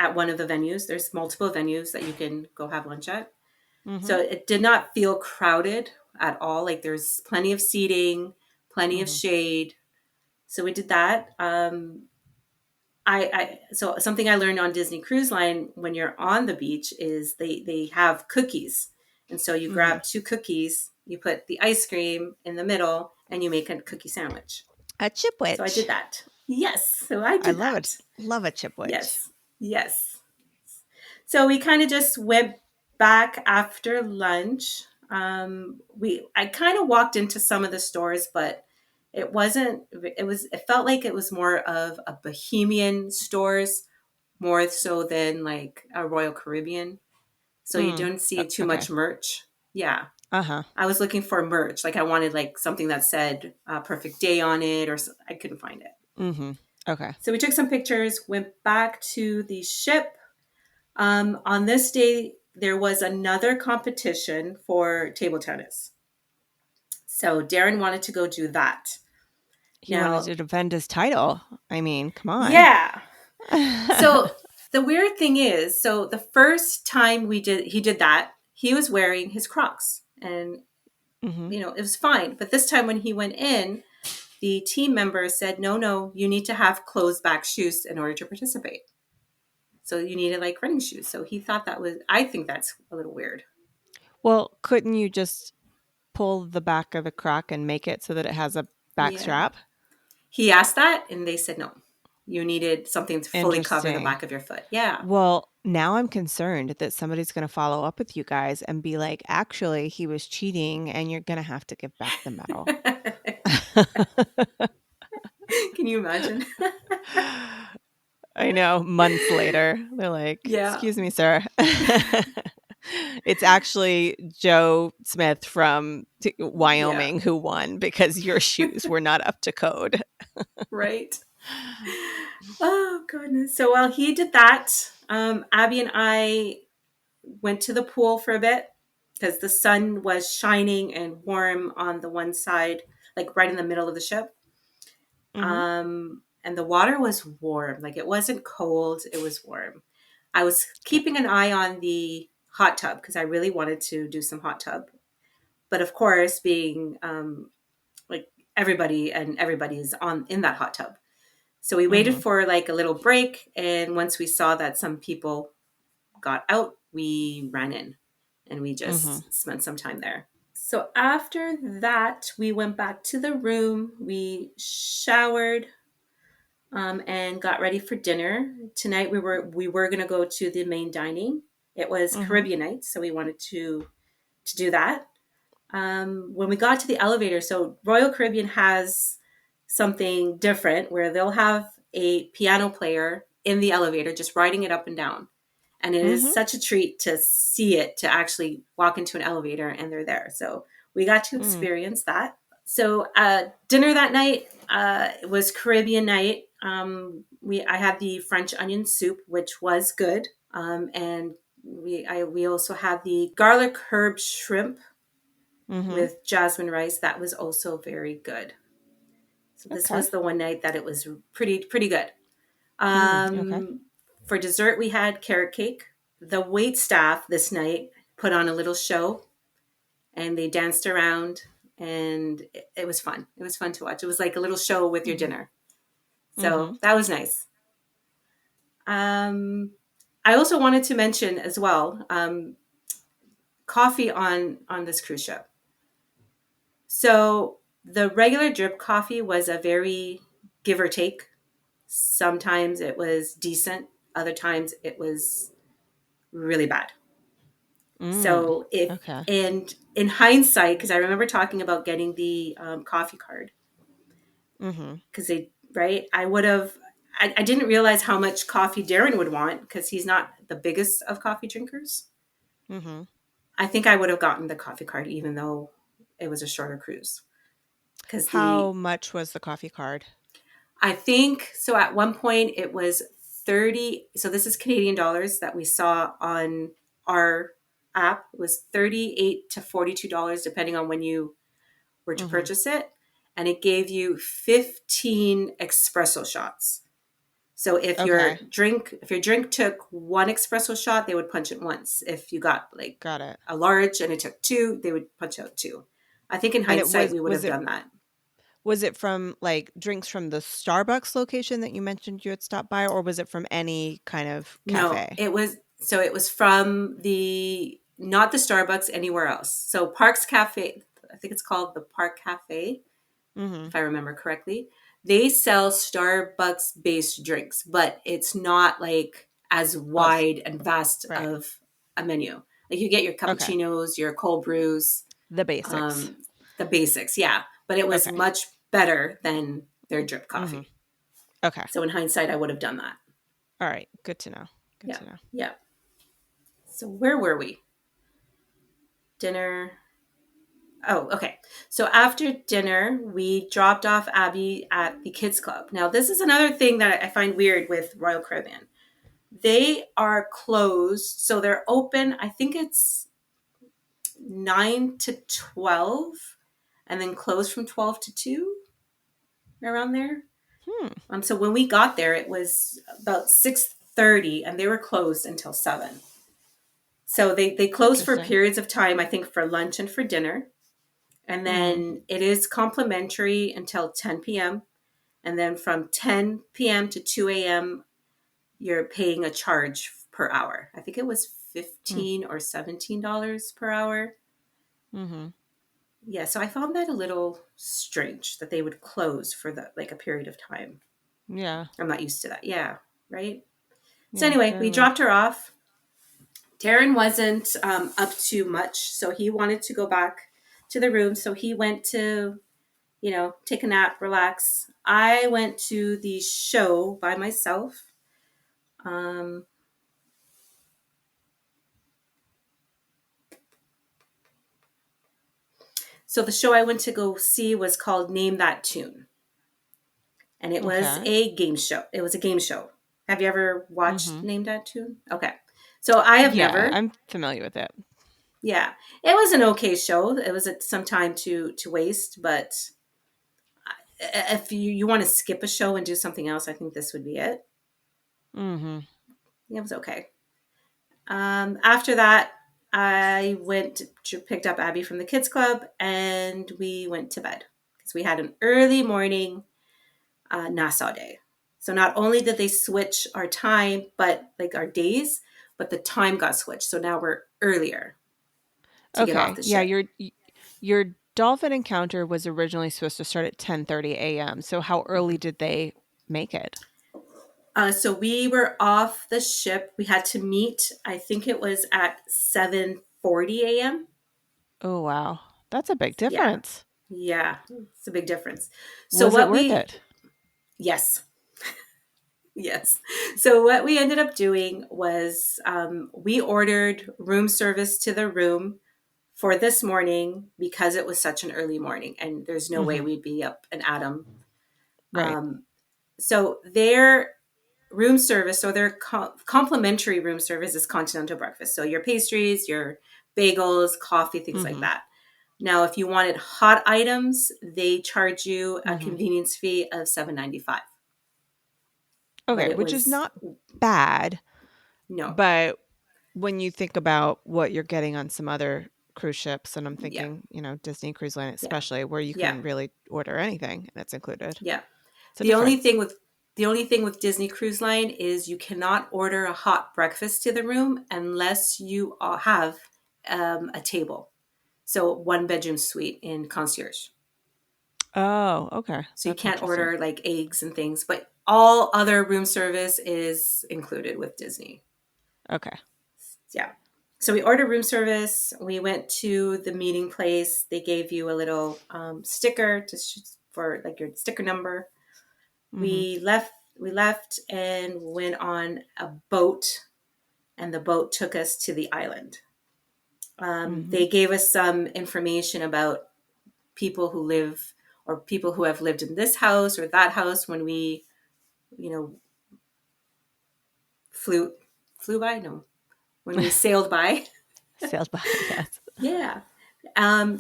at one of the venues. There's multiple venues that you can go have lunch at. So Mhm. it did not feel crowded at all. Like there's plenty of seating, plenty of Mhm. shade. So we did that. So something I learned on Disney Cruise Line when you're on the beach is they have cookies, and so you Mhm. grab two cookies, you put the ice cream in the middle, and you make a cookie sandwich. A So I did chipwich. that. Yes, so I I did love it. that. Love a chipwich. Yes, yes. So we kind of just went back after lunch. I kind of walked into some of the stores, but it wasn't. It felt like it was more of a Bohemian stores, more so than like a Royal Caribbean. So you Mm. don't see too Okay. much merch. Yeah, Uh-huh. I was looking for merch. Like I wanted like something that said "Perfect Day" on it, I couldn't find it. Mhm. Okay. So we took some pictures, went back to the ship. On this day, there was another competition for table tennis. So Darren wanted to go do that. He wanted Now, to defend his title. I mean, come on. yeah. So the weird thing is, so the first time he did that, he was wearing his Crocs, and Mhm. it was fine. But this time when he went in, the team member said, "No, no, you need to have closed back shoes in order to participate. So you needed like running shoes." So he thought that was. I think that's a little weird. Well, couldn't you just pull the back of the crock and make it so that it has a back Yeah. strap? He asked that, and they said no. You needed something to fully cover the Interesting. back of your foot. Yeah. Well, now I'm concerned that somebody's going to follow up with you guys and be like, actually, he was cheating and you're going to have to give back the medal. Can you imagine? I know. Months later, they're like, Yeah. excuse me, sir. It's actually Joe Smith from Yeah. Wyoming who won because your shoes were not up to code. Right. Oh, goodness. So while he did that, Abby and I went to the pool for a bit because the sun was shining and warm on the one side, like right in the middle of the ship. Hmm. And the water was warm. Like it wasn't cold, it was warm. I was Good. keeping an eye on the hot tub because I really wanted to do some hot tub. But of course, being like everybody's on in that hot tub. So we waited Hmm. for like a little break, and once we saw that some people got out, we ran in and we Hmm. just spent some time there. So after that, we went back to the room. We showered, and got ready for dinner. Tonight we were going to go to the main dining. It was Hmm. Caribbean night, so we wanted to do that. When we got to the elevator, so Royal Caribbean has something different where they'll have a piano player in the elevator just riding it up and down. And it is Hmm. such a treat to see it, to actually walk into an elevator and they're there. So we got to Mm. experience that. So dinner that night was Caribbean night. I had the French onion soup, which was good. And We also had the garlic herb shrimp Mhm. with jasmine rice. That was also very good. So this Okay. was the one night that it was pretty good. Okay. Um, for dessert, we had carrot cake. The wait staff this night put on a little show, and they danced around, and it was fun. It was fun to watch. It was like a little show with your Mhm. dinner. So Mhm. that was nice. Um, I also wanted to mention as well coffee on this cruise ship. So the regular drip coffee was a very give or take. Sometimes it was decent, other times it was really bad. Mm. So if Okay. and in hindsight, because I remember talking about getting the coffee card, Mhm. because they right, I would have. I didn't realize how much coffee Darren would want because he's not the biggest of coffee drinkers. Mhm. I think I would have gotten the coffee card even though it was a shorter cruise because How the much was the coffee card? I think so. At one point, it was 30. So this is Canadian dollars that we saw on our app. It was 38 to $42, depending on when you were to Mhm. purchase it. And it gave you 15 espresso shots. So Okay. if your drink took one espresso shot, they would punch it once. If you got like Got it. a large and it took two, they would punch out two. I think in And it hindsight, we would have done that. was it from like drinks from the Starbucks location that you mentioned you had stopped by, or was it from any kind of No, cafe? it was from the not the Starbucks anywhere else. So Parks Cafe, I think it's called the Park Cafe, Mhm. if I remember correctly. They sell Starbucks based drinks, but it's not like as Oh, wide and vast right. of a menu. Like you get your Okay. cappuccinos, your cold brews, The basics. um, the basics, yeah. But it was Okay. much better than their drip Mhm. coffee. Okay. So in hindsight, I would have done that. All right. Good to know. Good Yeah, to know. yeah. So where were we? Dinner. Oh, okay. So after dinner, we dropped off Abby at the kids club. Now, this is another thing that I find weird with Royal Caribbean. They are closed, so they're open. I think it's 9 to 12, and then closed from 12 to 2, around there. Hmm. So when we got there, it was about 6:30, and they were closed until 7. So they closed for Interesting. periods of time. I think for lunch and for dinner. And Mhm. then it is complimentary until 10 p.m. And then from 10 p.m. to 2 a.m., you're paying a charge per hour. I think it was Mm. 15 or $17 per hour. Mhm. Yeah, so I found that a little strange that they would close for like a period of time. Yeah. I'm not used to that. Yeah, right. So Yeah. anyway, Very we weird. dropped her off. Darren wasn't up to much, so he wanted to go back to the room. So he went to take a nap, relax. I went to the show by myself. Um, so the show I went to go see was called Name That Tune, and it was Okay. a game show. It was a game show. Have you ever watched Mhm. Name That Tune? Okay, so I have Yeah, never. I'm familiar with it. Yeah, it was an okay show. It was some time to waste, but if you want to skip a show and do something else, I think this would be it. Mhm. It was okay. After that, I picked up Abby from the kids club, and we went to bed because we had an early morning Nassau day. So not only did they switch our time, but like our days, but the time got switched. So now we're earlier to get off Okay. the Yeah, ship. your dolphin encounter was originally supposed to start at 10:30 a.m. So how early did they make it? So we were off the ship. We had to meet. I think it was at 7:40 a.m. Oh, wow. That's a big Yeah, difference. yeah, it's a big difference. So Was it what worth we it? yes, yes. So what we ended up doing was we ordered room service to the room for this morning because it was such an early morning, and there's no way Mhm. we'd be up an atom. Right. Um, so there. room service, so their complimentary room service is continental breakfast. So your pastries, your bagels, coffee, things like Mm-hmm. that. Now, if you wanted hot items, they charge you a Mm-hmm. convenience fee of $7.95. But Okay, it which is was not bad, no, but when you think about what you're getting on some other cruise ships, and I'm yeah, thinking, Disney Cruise Line yeah, especially, where you yeah, can really order anything and it's included. yeah. It's a The only difference. thing with the only thing with Disney Cruise Line is you cannot order a hot breakfast to the room unless you have a table. So one bedroom suite in concierge. Oh, okay. So you That's can't interesting. order like eggs and things, but all other room service is included with Disney. Okay. Yeah. So we ordered room service. We went to the meeting place. They gave you a little sticker for like your sticker number. Mm-hmm. We left. We left and went on a boat, and the boat took us to the island. Mm-hmm. They gave us some information about people who live or people who have lived in this house or that house when we, you know, flew flew by. No, when we sailed by. Sailed by, yes. Yeah.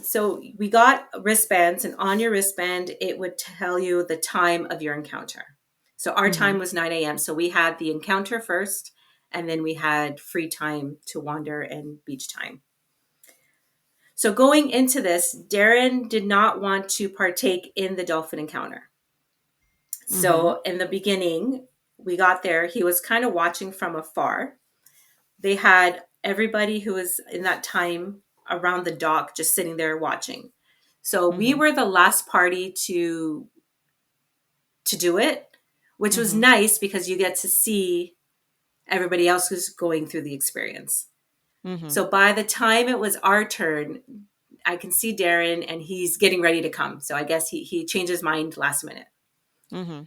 So we got wristbands, and on your wristband, it would tell you the time of your encounter. So our Mm-hmm. time was 9 a.m. So we had the encounter first, and then we had free time to wander and beach time. So going into this, Darren did not want to partake in the dolphin encounter. Mm-hmm. So in the beginning, we got there, he was kind of watching from afar. They had everybody who was in that time around the dock just sitting there watching. So we Mm-hmm. were the last party to do it, which was Mm-hmm. nice because you get to see everybody else who's going through the experience. Mm-hmm. So by the time it was our turn, I can see Darren and he's getting ready to come. So I guess he changed his mind last minute. Mm-hmm.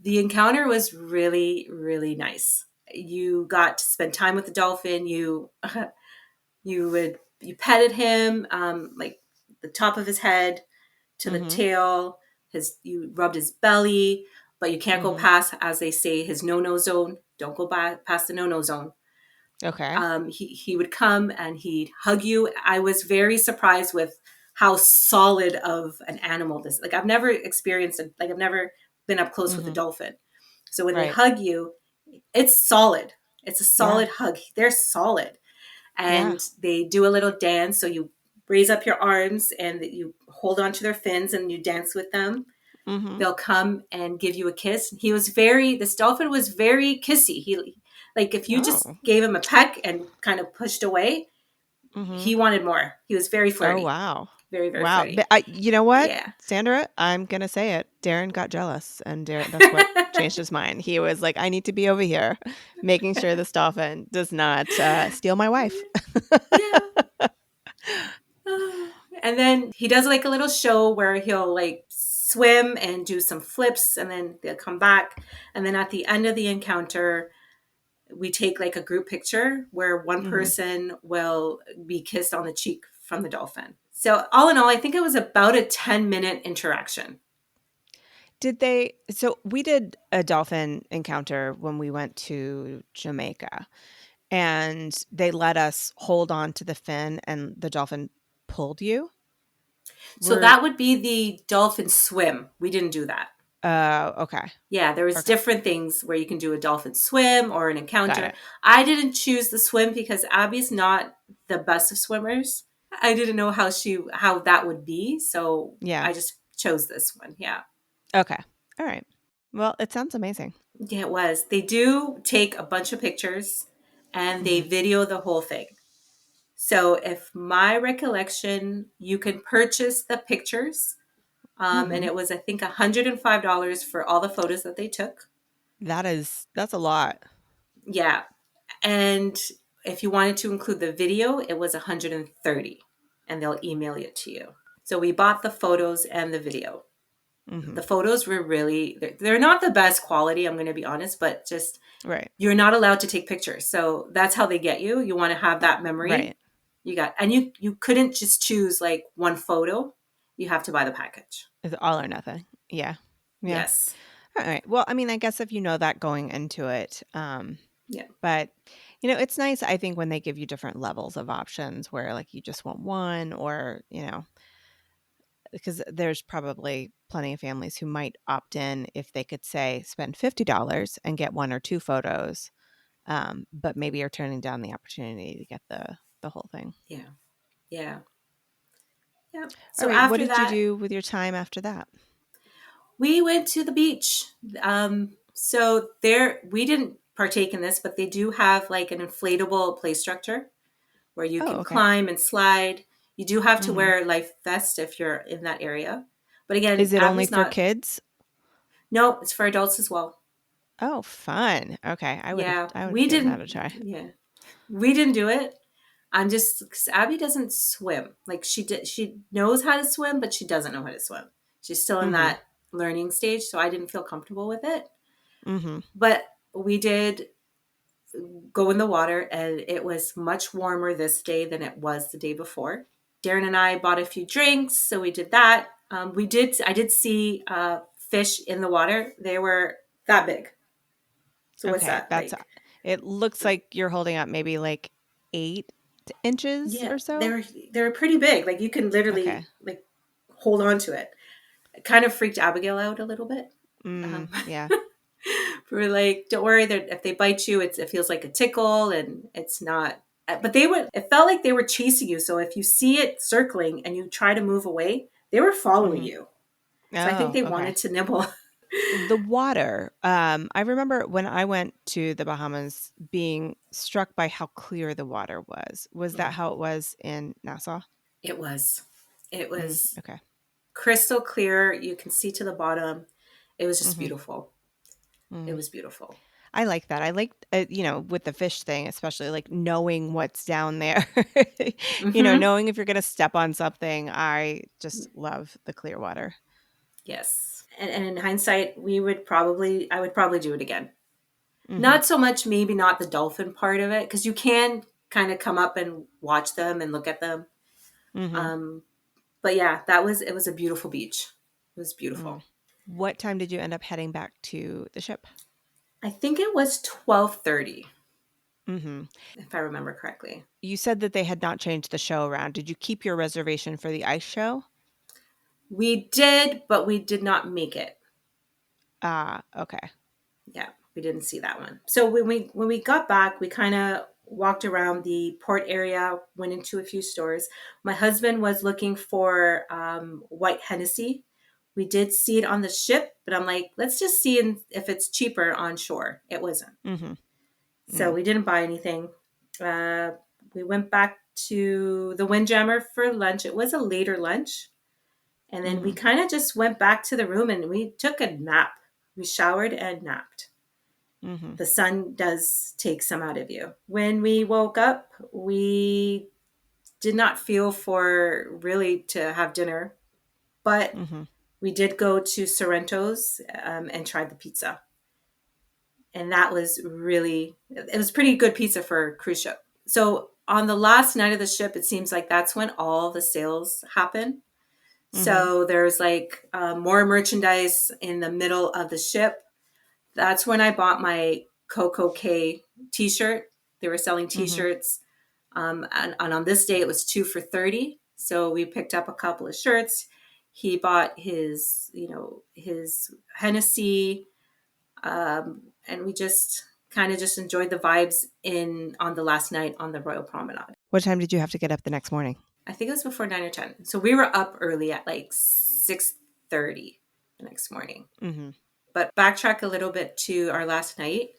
The encounter was really, really nice. You got to spend time with the dolphin. You petted him, like the top of his head to the Mm-hmm. tail. You rubbed his belly, but you can't go Mm-hmm. past, as they say, his no zone. Don't go past the no zone. Okay. He would come and he'd hug you. I was very surprised with how solid of an animal this. Like I've never experienced it. Like I've never been up close with a Mm-hmm. dolphin. So when they Right. hug you, it's solid. It's a Yeah. solid hug. They're solid, Yeah. and they do a little dance. So you raise up your arms and you hold on to their fins and you dance with them. Mm-hmm. They'll come and give you a kiss. This dolphin was very kissy. Like if you just Oh. gave him a peck and kind of pushed away, Mm-hmm. he wanted more. He was very Oh, flirty, wow. very, very Wow. flirty. You know what, Yeah. Sandra? I'm going to say it. Darren got jealous, and that's what changed his mind. He was like, I need to be over here making sure this dolphin does not steal my wife. Yeah. And then he does like a little show where he'll like swim and do some flips and then they'll come back. And then at the end of the encounter, we take like a group picture where one Mm-hmm. person will be kissed on the cheek from the dolphin. So, all in all, I think it was about a 10-minute interaction. So we did a dolphin encounter when we went to Jamaica, and they let us hold on to the fin and the dolphin pulled you. So, We're, that would be the dolphin swim. We didn't do that. okay. Yeah, there was Okay. different things where you can do a dolphin swim or an Got encounter. it. I didn't choose the swim because Abby's not the best of swimmers. I didn't know how that would be, so Yeah. I just chose this one. Yeah. Okay. All right. Well, it sounds amazing. Yeah, it was. They do take a bunch of pictures and they Mm-hmm. video the whole thing. So, if my recollection, you can purchase the pictures, and Mm-hmm. it was I think $105 for all the photos that they took. That's a lot. Yeah, and if you wanted to include the video, it was 130, and they'll email it to you. So we bought the photos and the video. Mm-hmm. The photos were they're not the best quality, I'm going to be honest, but just Right. you're not allowed to take pictures. So that's how they get you. You want to have that memory. Right. You couldn't just choose like one photo. You have to buy the package. It's all or nothing. Yeah. Yeah. Yes. All right. Well, I mean, I guess if you know that going into it, Yeah. but it's nice, I think, when they give you different levels of options where like you just want one or, because there's probably plenty of families who might opt in if they could say spend $50 and get one or two photos, but maybe you're turning down the opportunity to get the whole thing. Yeah. Yeah. Yeah. All So right. What after did you that, do with your time after that? we went to the beach. So there, we didn't partake in this, but they do have like an inflatable play structure where you Oh, can okay. climb and slide. You do have to Hmm. wear a life vest if you're in that area. But again, Is it only Abby's for not. kids? No, it's for adults as well. Oh, fun. Okay. Yeah, I would have we given that didn't. a try. Yeah, we didn't do it. I'm just 'cause Abby doesn't swim. Like she did, she knows how to swim, but she doesn't know how to swim. She's still in Hmm. that learning stage, so I didn't feel comfortable with it. Hmm. But we did go in the water, and it was much warmer this day than it was the day before. Darren and I bought a few drinks, so we did that. We did. I did see fish in the water. They were that big. So what's Okay. that like? It looks like you're holding up maybe like 8 inches Yeah, or so. they were pretty big. Like you can Okay. literally like hold on to it. It kind of freaked Abigail out a little bit. Yeah. We were like, don't worry, if they bite you, it feels like a tickle, and it's not. But they would. It felt like they were chasing you. So if you see it circling and you try to move away, they were following Hmm. you. So I think Oh, they okay. wanted to nibble. The water. I remember when I went to the Bahamas being struck by how clear the water was. Was that how it was in Nassau? It was. It was Okay. crystal clear. You can see to the bottom. It was just Hmm. beautiful. It was beautiful. I like that. I like, with the fish thing, especially like knowing what's down there, Hmm. knowing if you're going to step on something. I just love the clear water. Yes. And in hindsight, I would probably do it again. Hmm. Not so much, maybe not the dolphin part of it, because you can kind of come up and watch them and look at them. Hmm. Um, but yeah, it was a beautiful beach. It was Mm. beautiful. What time did you end up heading back to the ship? I think it was 12:30, Hmm. if I remember correctly. You said that they had not changed the show around. Did you keep your reservation for the ice show? We did, but we did not make it. Ah, okay. Yeah, we didn't see that one. So when we got back, we kind of walked around the port area, went into a few stores. My husband was looking for white Hennessy. We did see it on the ship, but I'm like, let's just see if it's cheaper on shore. It wasn't. Hmm. So Mm. we didn't buy anything. Uh, we went back to the Windjammer for lunch. It was a later lunch. And then we Hmm. kind of just went back to the room and we took a nap. We showered and napped. Hmm. The sun does take some out of you. When we woke up, we did not feel for really to have dinner, but Hmm. we did go to Sorrento's and tried the pizza. And that was really, it was pretty good pizza for a cruise ship. So on the last night of the ship, it seems like that's when all the sales happen. Hmm. So there's like more merchandise in the middle of the ship. That's when I bought my Coco K t-shirt. They were selling Hmm. t-shirts. And on this day it was 2 for 30. So we picked up a couple of shirts. He bought his Hennessy. And we just kind of just enjoyed the vibes in on the last night on the Royal Promenade. What time did you have to get up the next morning? I think it was before 9 or 10. So we were up early at like 6:30 the next morning. Hmm. But backtrack a little bit to our last night.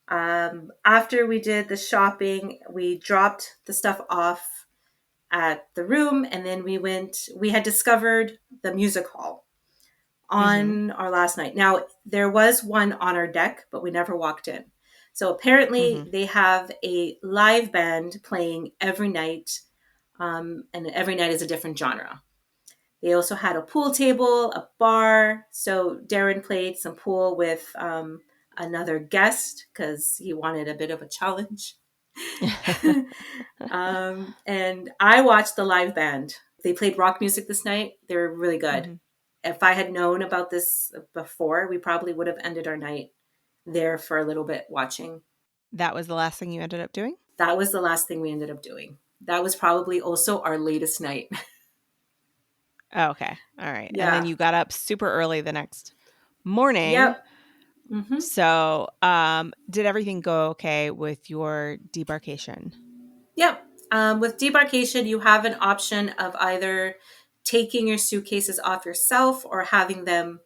After we did the shopping, we dropped the stuff off at the room, and then we had discovered the music hall Hmm. on our last night. Now, there was one on our deck, but we never walked in. So Hmm. apparently, they have a live band playing every night, and every night is a different genre. They also had a pool table, a bar. So Darren played some pool with another guest because he wanted a bit of a challenge. And I watched the live band. They played rock music this night. They were really good. Hmm. if I had known about this before, we probably would have ended our night there for a little bit watching. That was the last thing you ended up doing? That was the last thing we ended up doing. That was probably also our latest night. Oh, okay. All right. And then Yeah. you got up super early the next morning. Yep. Hmm. So, did everything go okay with your debarkation? Yep. With debarkation, you have an option of either taking your suitcases off yourself or having them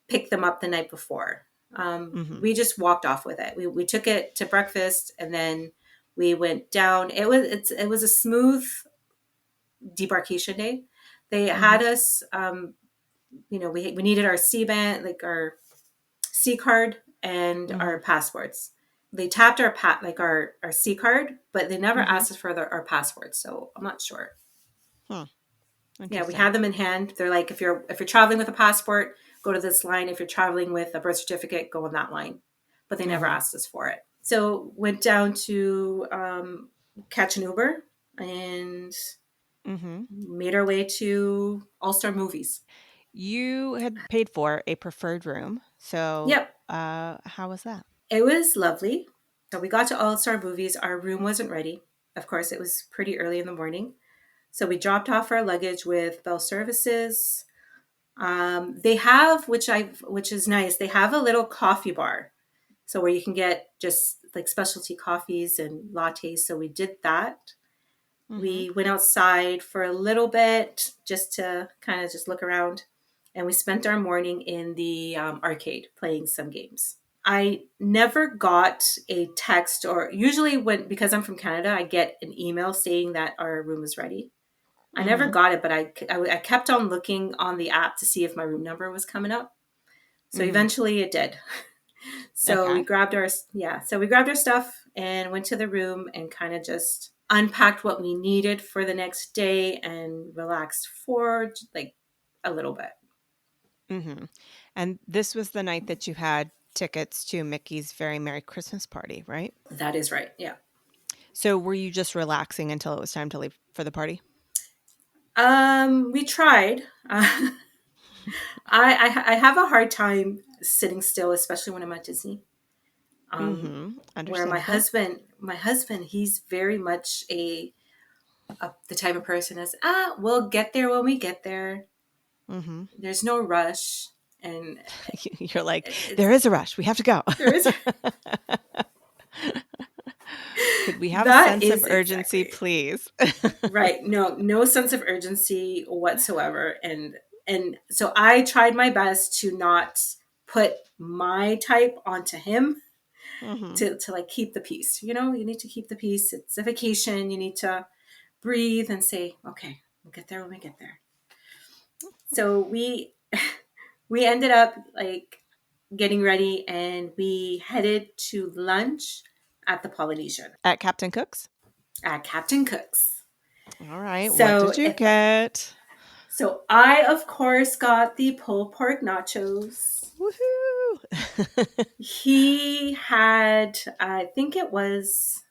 pick them up the night before. Mhm. We just walked off with it. We took it to breakfast and then we went down. It was a smooth debarkation day. They had Mhm. us, we needed our C band, like our C card and our Mhm. passports. They tapped our C card, but they never Mhm. asked us for our passports. So I'm not sure. Hmm. Yeah, we Interesting. had them in hand. They're like, if you're traveling with a passport, go to this line. If you're traveling with a birth certificate, go on that line. But they never Mhm. asked us for it. So went down to catch an Uber and Mhm. made our way to All Star Movies. You had paid for a preferred room. So, Yep, how was that? it was lovely. So we got to All Star Movies. Our room wasn't ready. Of course, it was pretty early in the morning. So we dropped off our luggage with Bell Services. They have, which is nice. They have a little coffee bar, so where you can get just like specialty coffees and lattes. So we did that. Mhm. We went outside for a little bit just to kind of just look around, and we spent our morning in the arcade playing some games. I never got a text, or usually when, because I'm from Canada, I get an email saying that our room is ready. I never Mhm. got it, but I kept on looking on the app to see if my room number was coming up. So Mhm. eventually it did. So we Okay. grabbed our so we grabbed our stuff and went to the room and kind of just unpacked what we needed for the next day and relaxed for like a little bit. Mhm. And this was the night that you had tickets to Mickey's Very Merry Christmas Party, right? That is right. Yeah. So were you just relaxing until it was time to leave for the party? We tried. I have a hard time sitting still, especially when I'm at Disney. Mhm. Where Understandable. my husband, he's very much the type of person is, we'll get there when we get there. Mhm. There's no rush, and You're like, it's "There is a rush. We have to go." there is Could we have a that sense of is urgency, exactly please? right. No sense of urgency whatsoever, and so I tried my best to not put my type onto him Mhm. to like keep the peace. You need to keep the peace. It's a vacation. You need to breathe and say, okay, we'll get there when we get there. So we ended up like getting ready and we headed to lunch at the Polynesian At Captain Cook's? at Captain Cook's. All right. What did So you if get? so I of course got the pulled pork nachos. Woohoo! He had, I think it was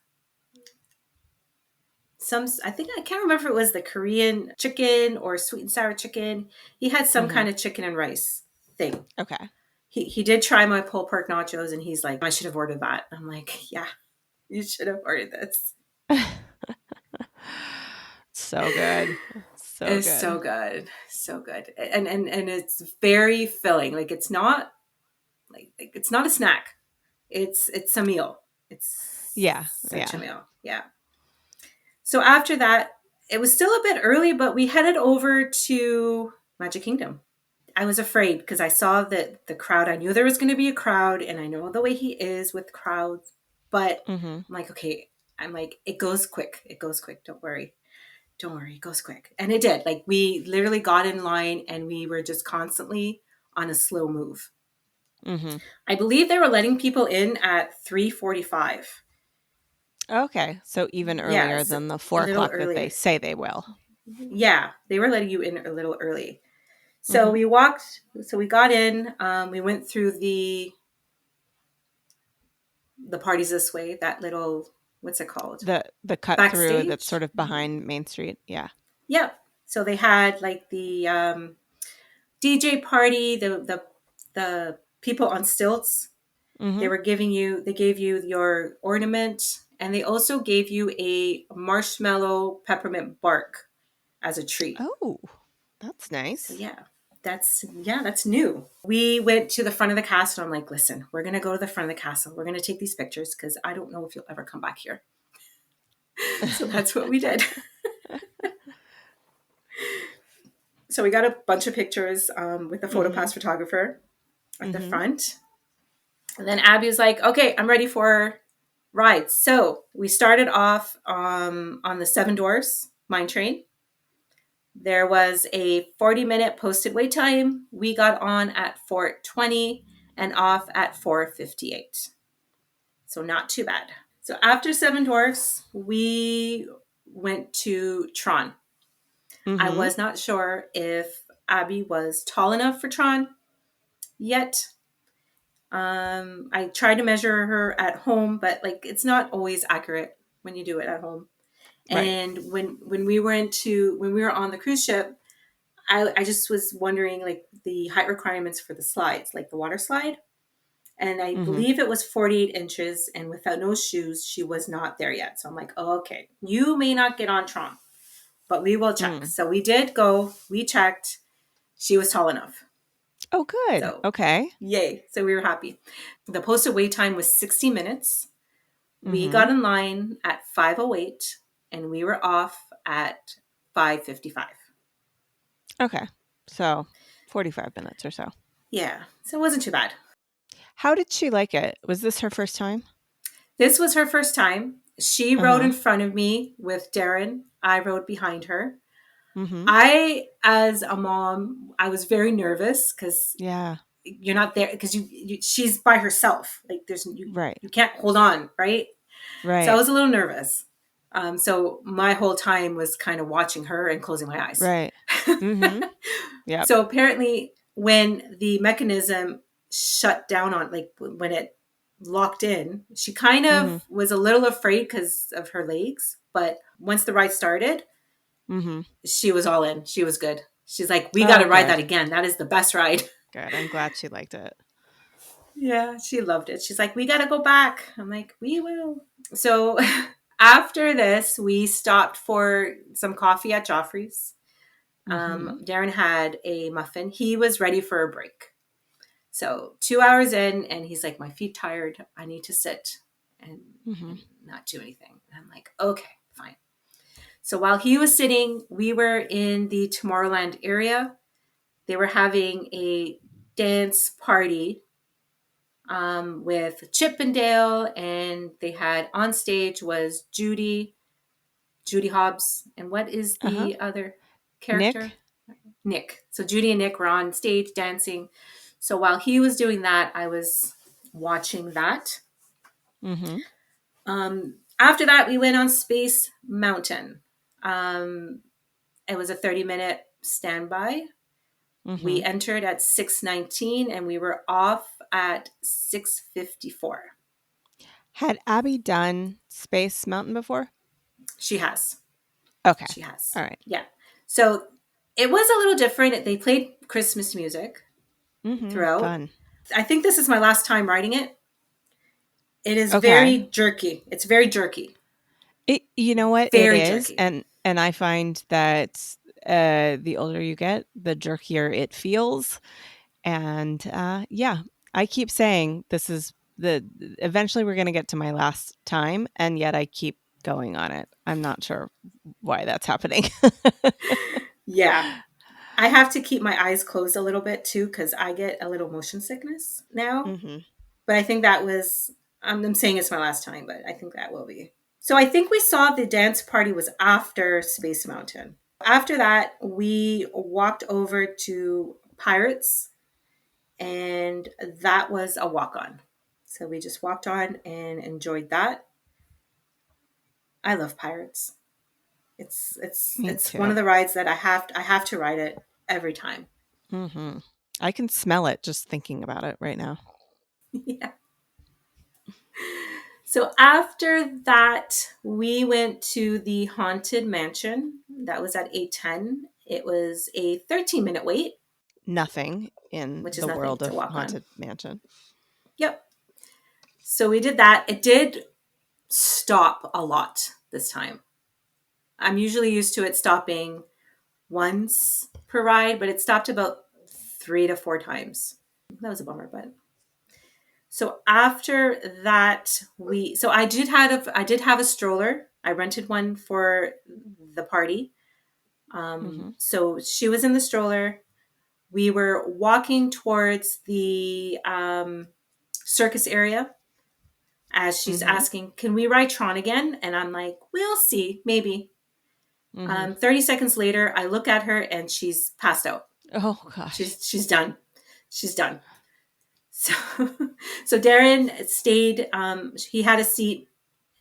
I think, I can't remember if it was the Korean chicken or sweet and sour chicken. He had some Mhm. kind of chicken and rice thing. Okay. He did try my pulled pork nachos and he's like, I should have ordered that. I'm like, yeah, you should have ordered this. So good. So It's so good. good. So good. And it's very filling. Like it's not a snack. It's a meal. It's Yeah. such a Yeah. meal. Yeah. So after that, it was still a bit early, but we headed over to Magic Kingdom. I was afraid because I saw that the crowd, I knew there was going to be a crowd, and I know the way he is with crowds, but Mhm. I'm like, okay, I'm like, it goes quick. It goes quick. Don't worry. Don't worry. It goes quick. And it did. Like, we literally got in line and we were just constantly on a slow move. Mhm. I believe they were letting people in at 3:45. Okay. So even Yeah, earlier it's than the a 4 little o'clock that they earlier. say they will. Yeah, they were letting you in a little early. So Mhm. we walked, so we got in, we went through the parties this way, that little, what's it called? The cut through that's Backstage? sort of behind Main Street. Yeah. Yep. So they had like DJ party. The people on stilts. Mm-hmm. They gave you your ornament, and they also gave you a marshmallow peppermint bark as a treat. Oh, that's So nice. that's new. We went to the front of the castle. I'm like, listen, we're gonna go to the front of the castle. We're gonna take these pictures because I don't know if you'll ever come back here. So that's what we did. So we got a bunch of pictures with the Mm-hmm. PhotoPass photographer at the Mm-hmm. front. And then Abby was like, okay, I'm ready for rides. So we started off on the Seven Dwarfs mine train. There was a 40-minute posted wait time. We got on at 4:20 and off at 4:58. So not too bad. So after Seven Dwarfs, we went to Tron. I Mm-hmm. was not sure if Abby was tall enough for Tron yet. I tried to measure her at home, but like it's not always accurate when you do it at home. Right. And when we were on the cruise ship, I just was wondering like the height requirements for the slides, like the water slide. And I Mm-hmm. believe it was 48 inches, and without no shoes, she was not there yet. So I'm like, oh, okay, you may not get on Tron, but we will check. Mm. So we did go, we checked. She was tall enough. Oh, good. So Okay. yay. So we were happy. The posted wait time was 60 minutes. We Mm-hmm. got in line at 5:08 and we were off at 5:55. Okay. So 45 minutes or so. Yeah, so it wasn't too bad. How did she like it? Was this her first time? This was her first time. She rode Uh-huh. in front of me with Darren. I rode behind her. Mm-hmm. As a mom, I was very nervous because Yeah. you're not there because she's by herself. Like Right. you can't hold on, right? So I Right. was a little nervous. So my whole time was kind of watching her and closing my eyes. Right. Mm-hmm. Yep. So apparently, when the mechanism shut down on, like when it locked in, she kind Mm-hmm. of was a little afraid because of her legs. But once the ride started, Mm-hmm. she was all in. She was good. She's like, we got Oh, to ride good. that again. That is the best ride. Good. I'm glad she liked it. Yeah, she loved it. She's like, we got to go back. I'm like, we will. So after this, we stopped for some coffee at Joffrey's. Mm-hmm. Darren had a muffin. He was ready for a break. So 2 hours in, and he's like, my feet tired. I need to sit and, Mm-hmm. and not do anything. And I'm like, okay, fine. So while he was sitting, we were in the Tomorrowland area. They were having a dance party with Chip and Dale, and they had on stage was Judy Hobbs, and what is Uh-huh. the other character? Nick? Nick. So Judy and Nick were on stage dancing. So while he was doing that, I was watching that. Mm-hmm. After that, we went on Space Mountain. Um, it was a 30-minute standby. Mm-hmm. We entered at 6:19 and we were off at 6:54. Had Abby done Space Mountain before? She has. Okay. She has. All right. Yeah. So it was a little different. They played Christmas music Mm-hmm. throughout. Fun. I think this is my last time riding it. It is Okay. very jerky. It's very jerky. You know what? It Very is. jerky. And I find that the older you get, the jerkier it feels. And yeah, I keep saying this is the eventually we're going to get to my last time, and yet I keep going on it. I'm not sure why that's happening. Yeah. I have to keep my eyes closed a little bit too because I get a little motion sickness now. Hmm. But I think that was, I'm saying it's my last time, but I think that will be. So I think we saw the dance party was after Space Mountain. After that, we walked over to Pirates, and that was a walk on. So we just walked on and enjoyed that. I love Pirates. Me It's one too. of the rides that I have to ride it every time. Hmm. I can smell it just thinking about it right now. Yeah. So after that, we went to the Haunted Mansion. That was at 8:10. It was a 13-minute wait. nothing in which is the nothing world to of walk on. Haunted Mansion. Yep. So we did that. It did stop a lot this time. I'm usually used to it stopping once per ride, but it stopped about 3 to 4 times. That was a bummer, but so after that, I did have a stroller. I rented one for the party. Mm-hmm. So she was in the stroller. We were walking towards the circus area as she's Mm-hmm. asking, "Can we ride Tron again?" And I'm like, "We'll see, maybe." Mm-hmm. 30 seconds later, I look at her and she's passed out. Oh gosh. She's done. She's done. So, so Darren stayed. He had a seat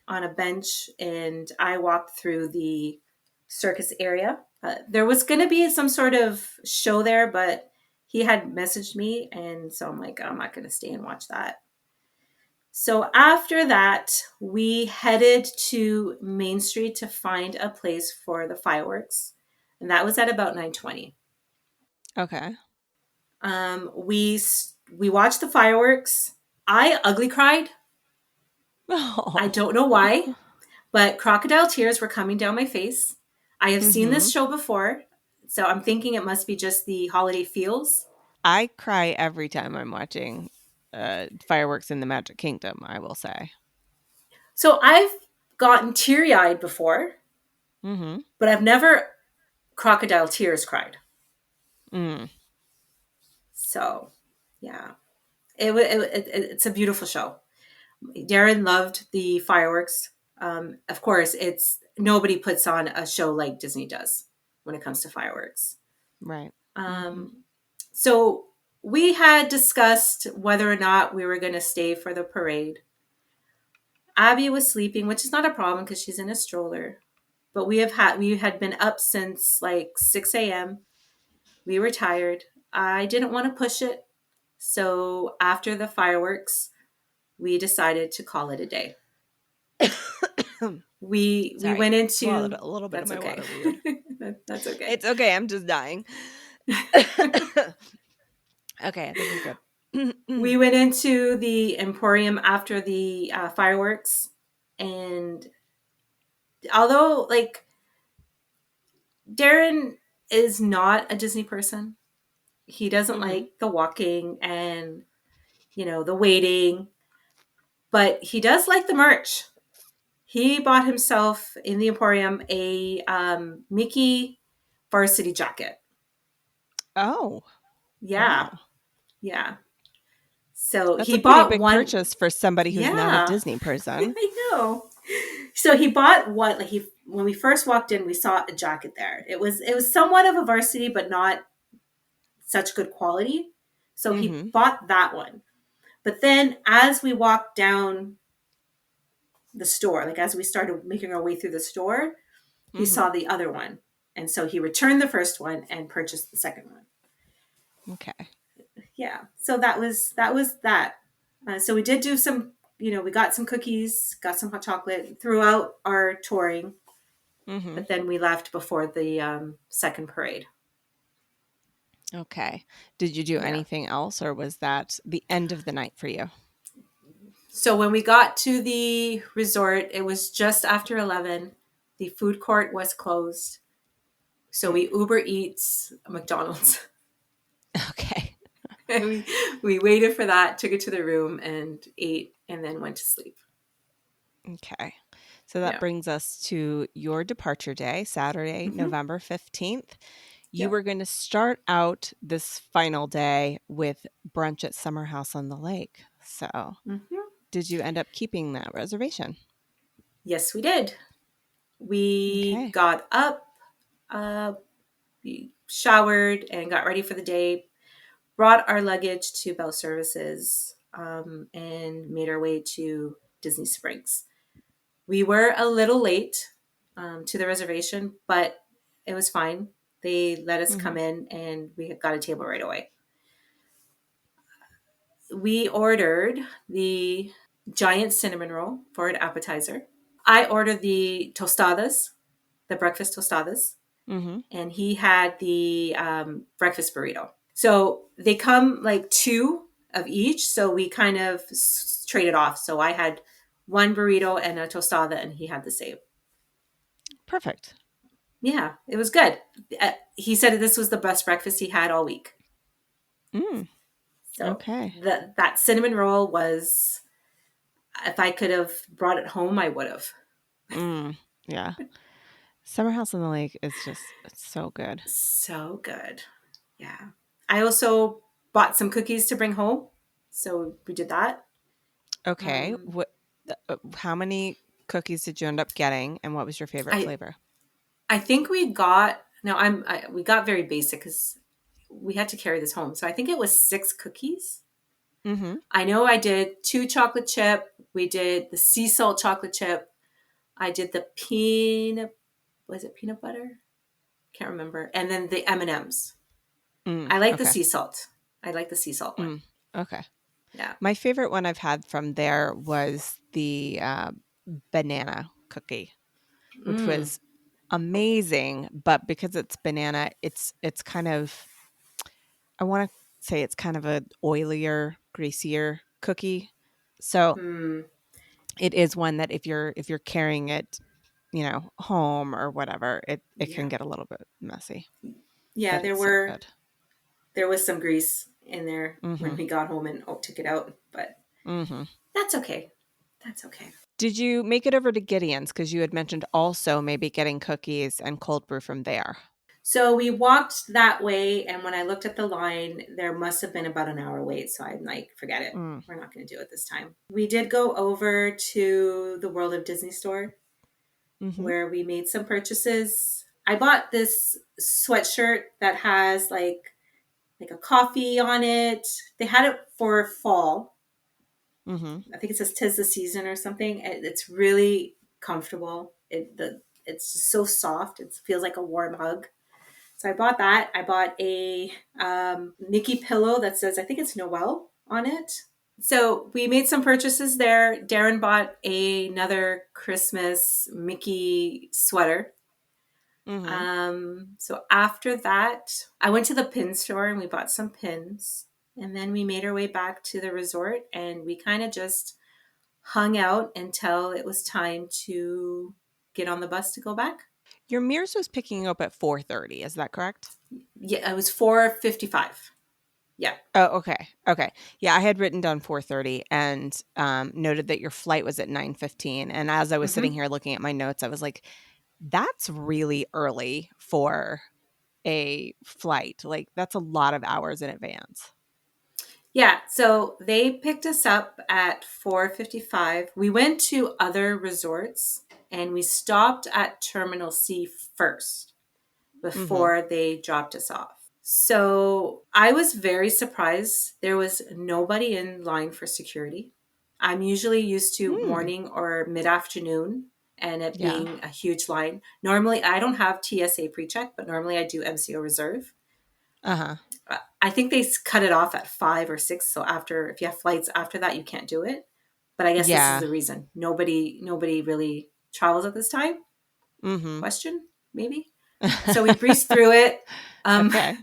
on a bench, and I walked through the circus area. There was going to be some sort of show there, but he had messaged me, and so I'm like, I'm not going to stay and watch that. So after that, we headed to Main Street to find a place for the fireworks, and that was at about 9:20. Okay. We watched the fireworks. I ugly cried. I Oh. don't know why, but crocodile tears were coming down my face. I have seen Mm-hmm. this show before, so I'm thinking it must be just the holiday feels. I cry every time I'm watching fireworks in the Magic Kingdom, I will say. So I've gotten teary eyed before, Mm-hmm. but I've never crocodile tears cried. Mm. So yeah, it's a beautiful show. Darren loved the fireworks. Of course, it's nobody puts on a show like Disney does when it comes to fireworks. Right. Mm-hmm. Um, so we had discussed whether or not we were going to stay for the parade. Abby was sleeping, which is not a problem because she's in a stroller. But we had been up since like 6 a.m. We were tired. I didn't want to push it. So after the fireworks, we decided to call it a day. We Sorry. went Swallowed into a little bit of That's my okay. water weird. That's okay. It's okay. I'm just dying. Okay, I think I'm good. We went into the Emporium after the fireworks, and although like Darren is not a Disney person, he doesn't Mm-hmm. like the walking and the waiting, but he does like the merch. He bought himself in the Emporium a Mickey varsity jacket. Oh, Yeah, wow. yeah. So That's he a pretty bought big one. purchase for somebody who's not a Yeah, Disney person. I know. So he bought one. Like he, when we first walked in, we saw a jacket there. It was somewhat of a varsity, but not such good quality. So he Mm-hmm. bought that one. But then, as we walked down the store, like as we started making our way through the store, he Mm-hmm. saw the other one, and so he returned the first one and purchased the second one. Okay. Yeah. So that was that. So we did do some. We got some cookies, got some hot chocolate throughout our touring, Mm-hmm. but then we left before the second parade. Okay. Did you do Yeah. anything else, or was that the end of the night for you? So when we got to the resort, it was just after 11. The food court was closed. So Mm. we Uber Eats McDonald's. Okay. And we waited for that, took it to the room and ate, and then went to sleep. Okay. So that Yeah. brings us to your departure day, Saturday, Mm-hmm. November 15th. You Yep. were going to start out this final day with brunch at Summer House on the Lake. So, Mm-hmm. did you end up keeping that reservation? Yes, we did. We Okay. got up, we showered, and got ready for the day. Brought our luggage to Bell Services, and made our way to Disney Springs. We were a little late to the reservation, but it was fine. They let us come Hmm. in and we got a table right away. We ordered the giant cinnamon roll for an appetizer. I ordered the tostadas, the breakfast tostadas, Hmm. and he had the breakfast burrito. So they come like two of each. So we kind of traded off. So I had one burrito and a tostada, and he had the same. Perfect. Yeah, it was good. He said this was the best breakfast he had all week. Mm, So okay. that cinnamon roll was, if I could have brought it home, I would have. Mm, yeah. Summer House on the Lake is just it's so good. So good. Yeah. I also bought some cookies to bring home. So we did that. Okay. Um, How many cookies did you end up getting, and what was your favorite I flavor? I think we got, no, we got very basic because we had to carry this home. So I think it was 6 cookies. Mm-hmm. I know I did 2 chocolate chip. We did the sea salt chocolate chip. I did the peanut, was it peanut butter? Can't remember. And then the M&Ms. I like the Okay. sea salt. I like the sea salt one. Mm, okay. Yeah. My favorite one I've had from there was the banana cookie, which Mm, was amazing. But because it's banana, it's kind of I want to say it's kind of a oilier, greasier cookie. So mm, it is one that if you're carrying it, home or whatever, it yeah. can get a little bit messy, Yeah, but it's so good. there was some grease in there when Mhm. we got home and took it out, but Mhm. that's okay. That's okay. Did you make it over to Gideon's cuz you had mentioned also maybe getting cookies and cold brew from there? So we walked that way, and when I looked at the line, there must have been about an hour wait. So I'm like, forget it. Mm. We're not going to do it this time. We did go over to the World of Disney store Mhm. where we made some purchases. I bought this sweatshirt that has like a coffee on it. They had it for fall. Mhm. I think it says "Tis the Season" or something. It's really comfortable. It's just so soft. It feels like a warm hug. So I bought that. I bought a Mickey pillow that says, I think it's Noel on it. So we made some purchases there. Darren bought another Christmas Mickey sweater. Mhm. So after that, I went to the pin store and we bought some pins. And then we made our way back to the resort and we kind of just hung out until it was time to get on the bus to go back. Your Mears was picking up at 4:30, is that correct? Yeah, it was 4:55. Yeah. Oh, okay. Okay. Yeah, I had written down 4:30 and noted that your flight was at 9:15. And as I was sitting Mm-hmm. here looking at my notes, I was like, that's really early for a flight. Like, that's a lot of hours in advance. Yeah, so they picked us up at 4:55. We went to other resorts and we stopped at Terminal C first Mm-hmm. before they dropped us off. So I was very surprised. There was nobody in line for security. I'm usually used to Hmm. morning or mid afternoon and it Yeah. being a huge line. Normally, I don't have TSA pre check, but normally I do MCO reserve. Uh-huh. I think they cut it off at 5 or 6. So after, if you have flights after that, you can't do it. But I guess this is Yeah. the reason. Nobody really travels at this time. Mm-hmm. Question, maybe. So we breezed through it. Um, Okay.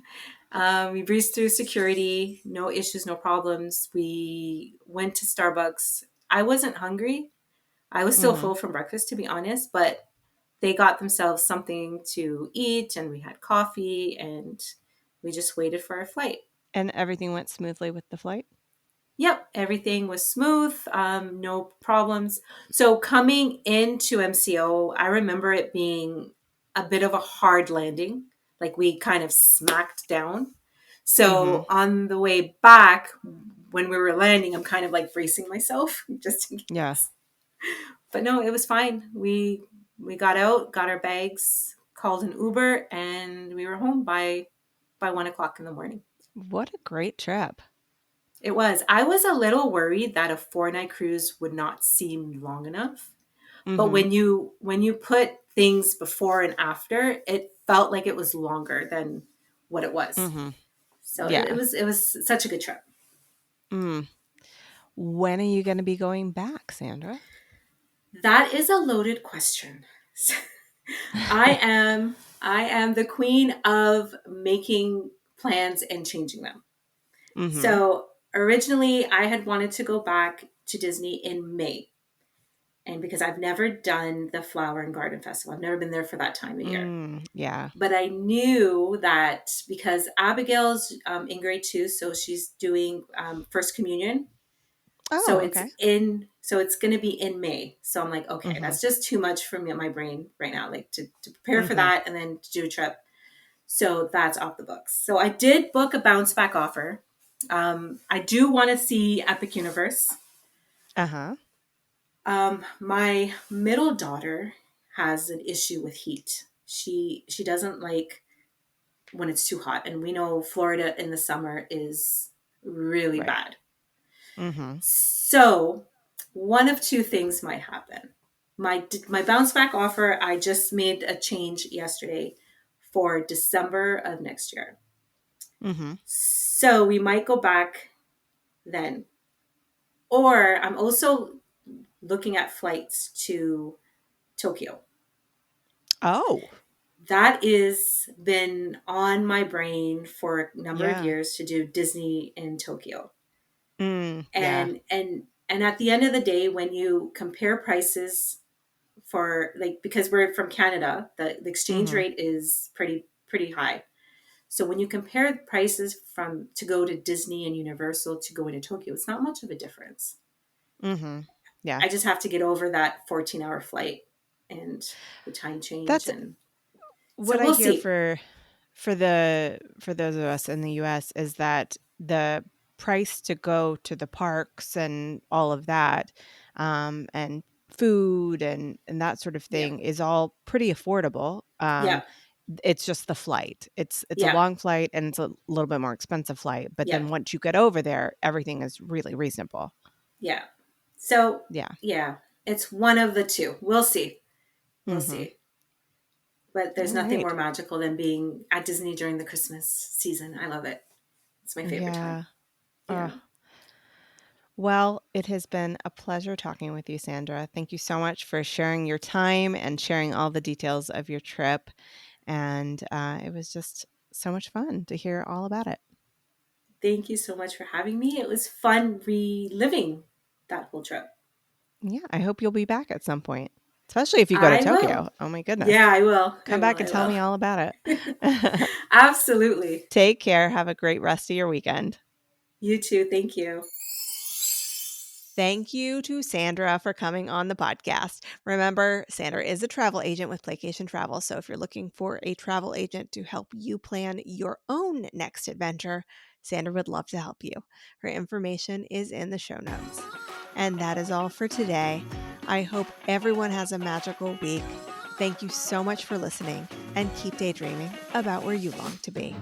we breezed through security. No issues, no problems. We went to Starbucks. I wasn't hungry. I was still Mm-hmm. full from breakfast, to be honest. But they got themselves something to eat, and we had coffee, and we just waited for our flight. And everything went smoothly with the flight? Yep, everything was smooth, no problems. So coming into MCO, I remember it being a bit of a hard landing, like we kind of smacked down. Mm-hmm. So on the way back, when we were landing, I'm kind of like bracing myself just in Yeah. case. But no, it was fine. We got out, got our bags, called an Uber, and we were home by 1 o'clock in the morning. What a great trip. It was. I was a little worried that a 4 night cruise would not seem long enough. But Mm-hmm. when you put things before and after, it felt like it was longer than what it was. Mm-hmm. So Yeah. it was such a good trip. Mm. When are you going to be going back, Sandra? That is a loaded question. I am the queen of making plans and changing them. Mm-hmm. So originally, I had wanted to go back to Disney in May. And because I've never done the Flower and Garden Festival, I've never been there for that time of year. Yeah. But I knew that because Abigail's in grade 2, so she's doing First Communion. So Oh, it's okay. so it's going to be in May. So I'm like, okay, Mm-hmm. that's just too much for me, my brain right now, like to prepare for Mm-hmm. that and then to do a trip. So that's off the books. So I did book a bounce back offer. I do want to see Epic Universe. Uh-huh. My middle daughter has an issue with heat. She doesn't like when it's too hot, and we know Florida in the summer is really Right. bad. Mm-hmm. So one of two things might happen. My bounce back offer, I just made a change yesterday for December of next year. Mm-hmm. So we might go back then. Or I'm also looking at flights to Tokyo. Oh, That is been on my brain for a number of yeah. years to do Disney in Tokyo. Yeah. And at the end of the day, when you compare prices for like because we're from Canada, the exchange Mm-hmm. rate is pretty high. So when you compare prices from to go to Disney and Universal to go into Tokyo, it's not much of a difference. Mm-hmm. Yeah. I just have to get over that 14-hour flight and the time change, That's and so what I we'll hear see. for those of us in the US is that the price to go to the parks and all of that, and food and that sort of Yeah. thing is all pretty affordable. Yeah. It's just the flight. It's a Yeah. long flight and it's a little bit more expensive flight, but Yeah. then once you get over there, everything is really reasonable. Yeah. So, Yeah. yeah, it's one of the two. We'll see. We'll Mm-hmm. see. But All there's nothing more right. magical than being at Disney during the Christmas season. I love it. It's my favorite time. Yeah. Yeah. Well, it has been a pleasure talking with you, Sandra. Thank you so much for sharing your time and sharing all the details of your trip. And it was just so much fun to hear all about it. Thank you so much for having me. It was fun reliving that whole trip. Yeah, I hope you'll be back at some point, especially if you go to I will. Tokyo. Oh my Yeah, goodness. I will. I Come will. back and I tell me all will. about it. Absolutely. Take care. Have a great rest of your weekend. You too. Thank you. Thank you to Sandra for coming on the podcast. Remember, Sandra is a travel agent with Playcation Travel. So if you're looking for a travel agent to help you plan your own next adventure, Sandra would love to help you. Her information is in the show notes. And that is all for today. I hope everyone has a magical week. Thank you so much for listening and keep daydreaming about where you long to be.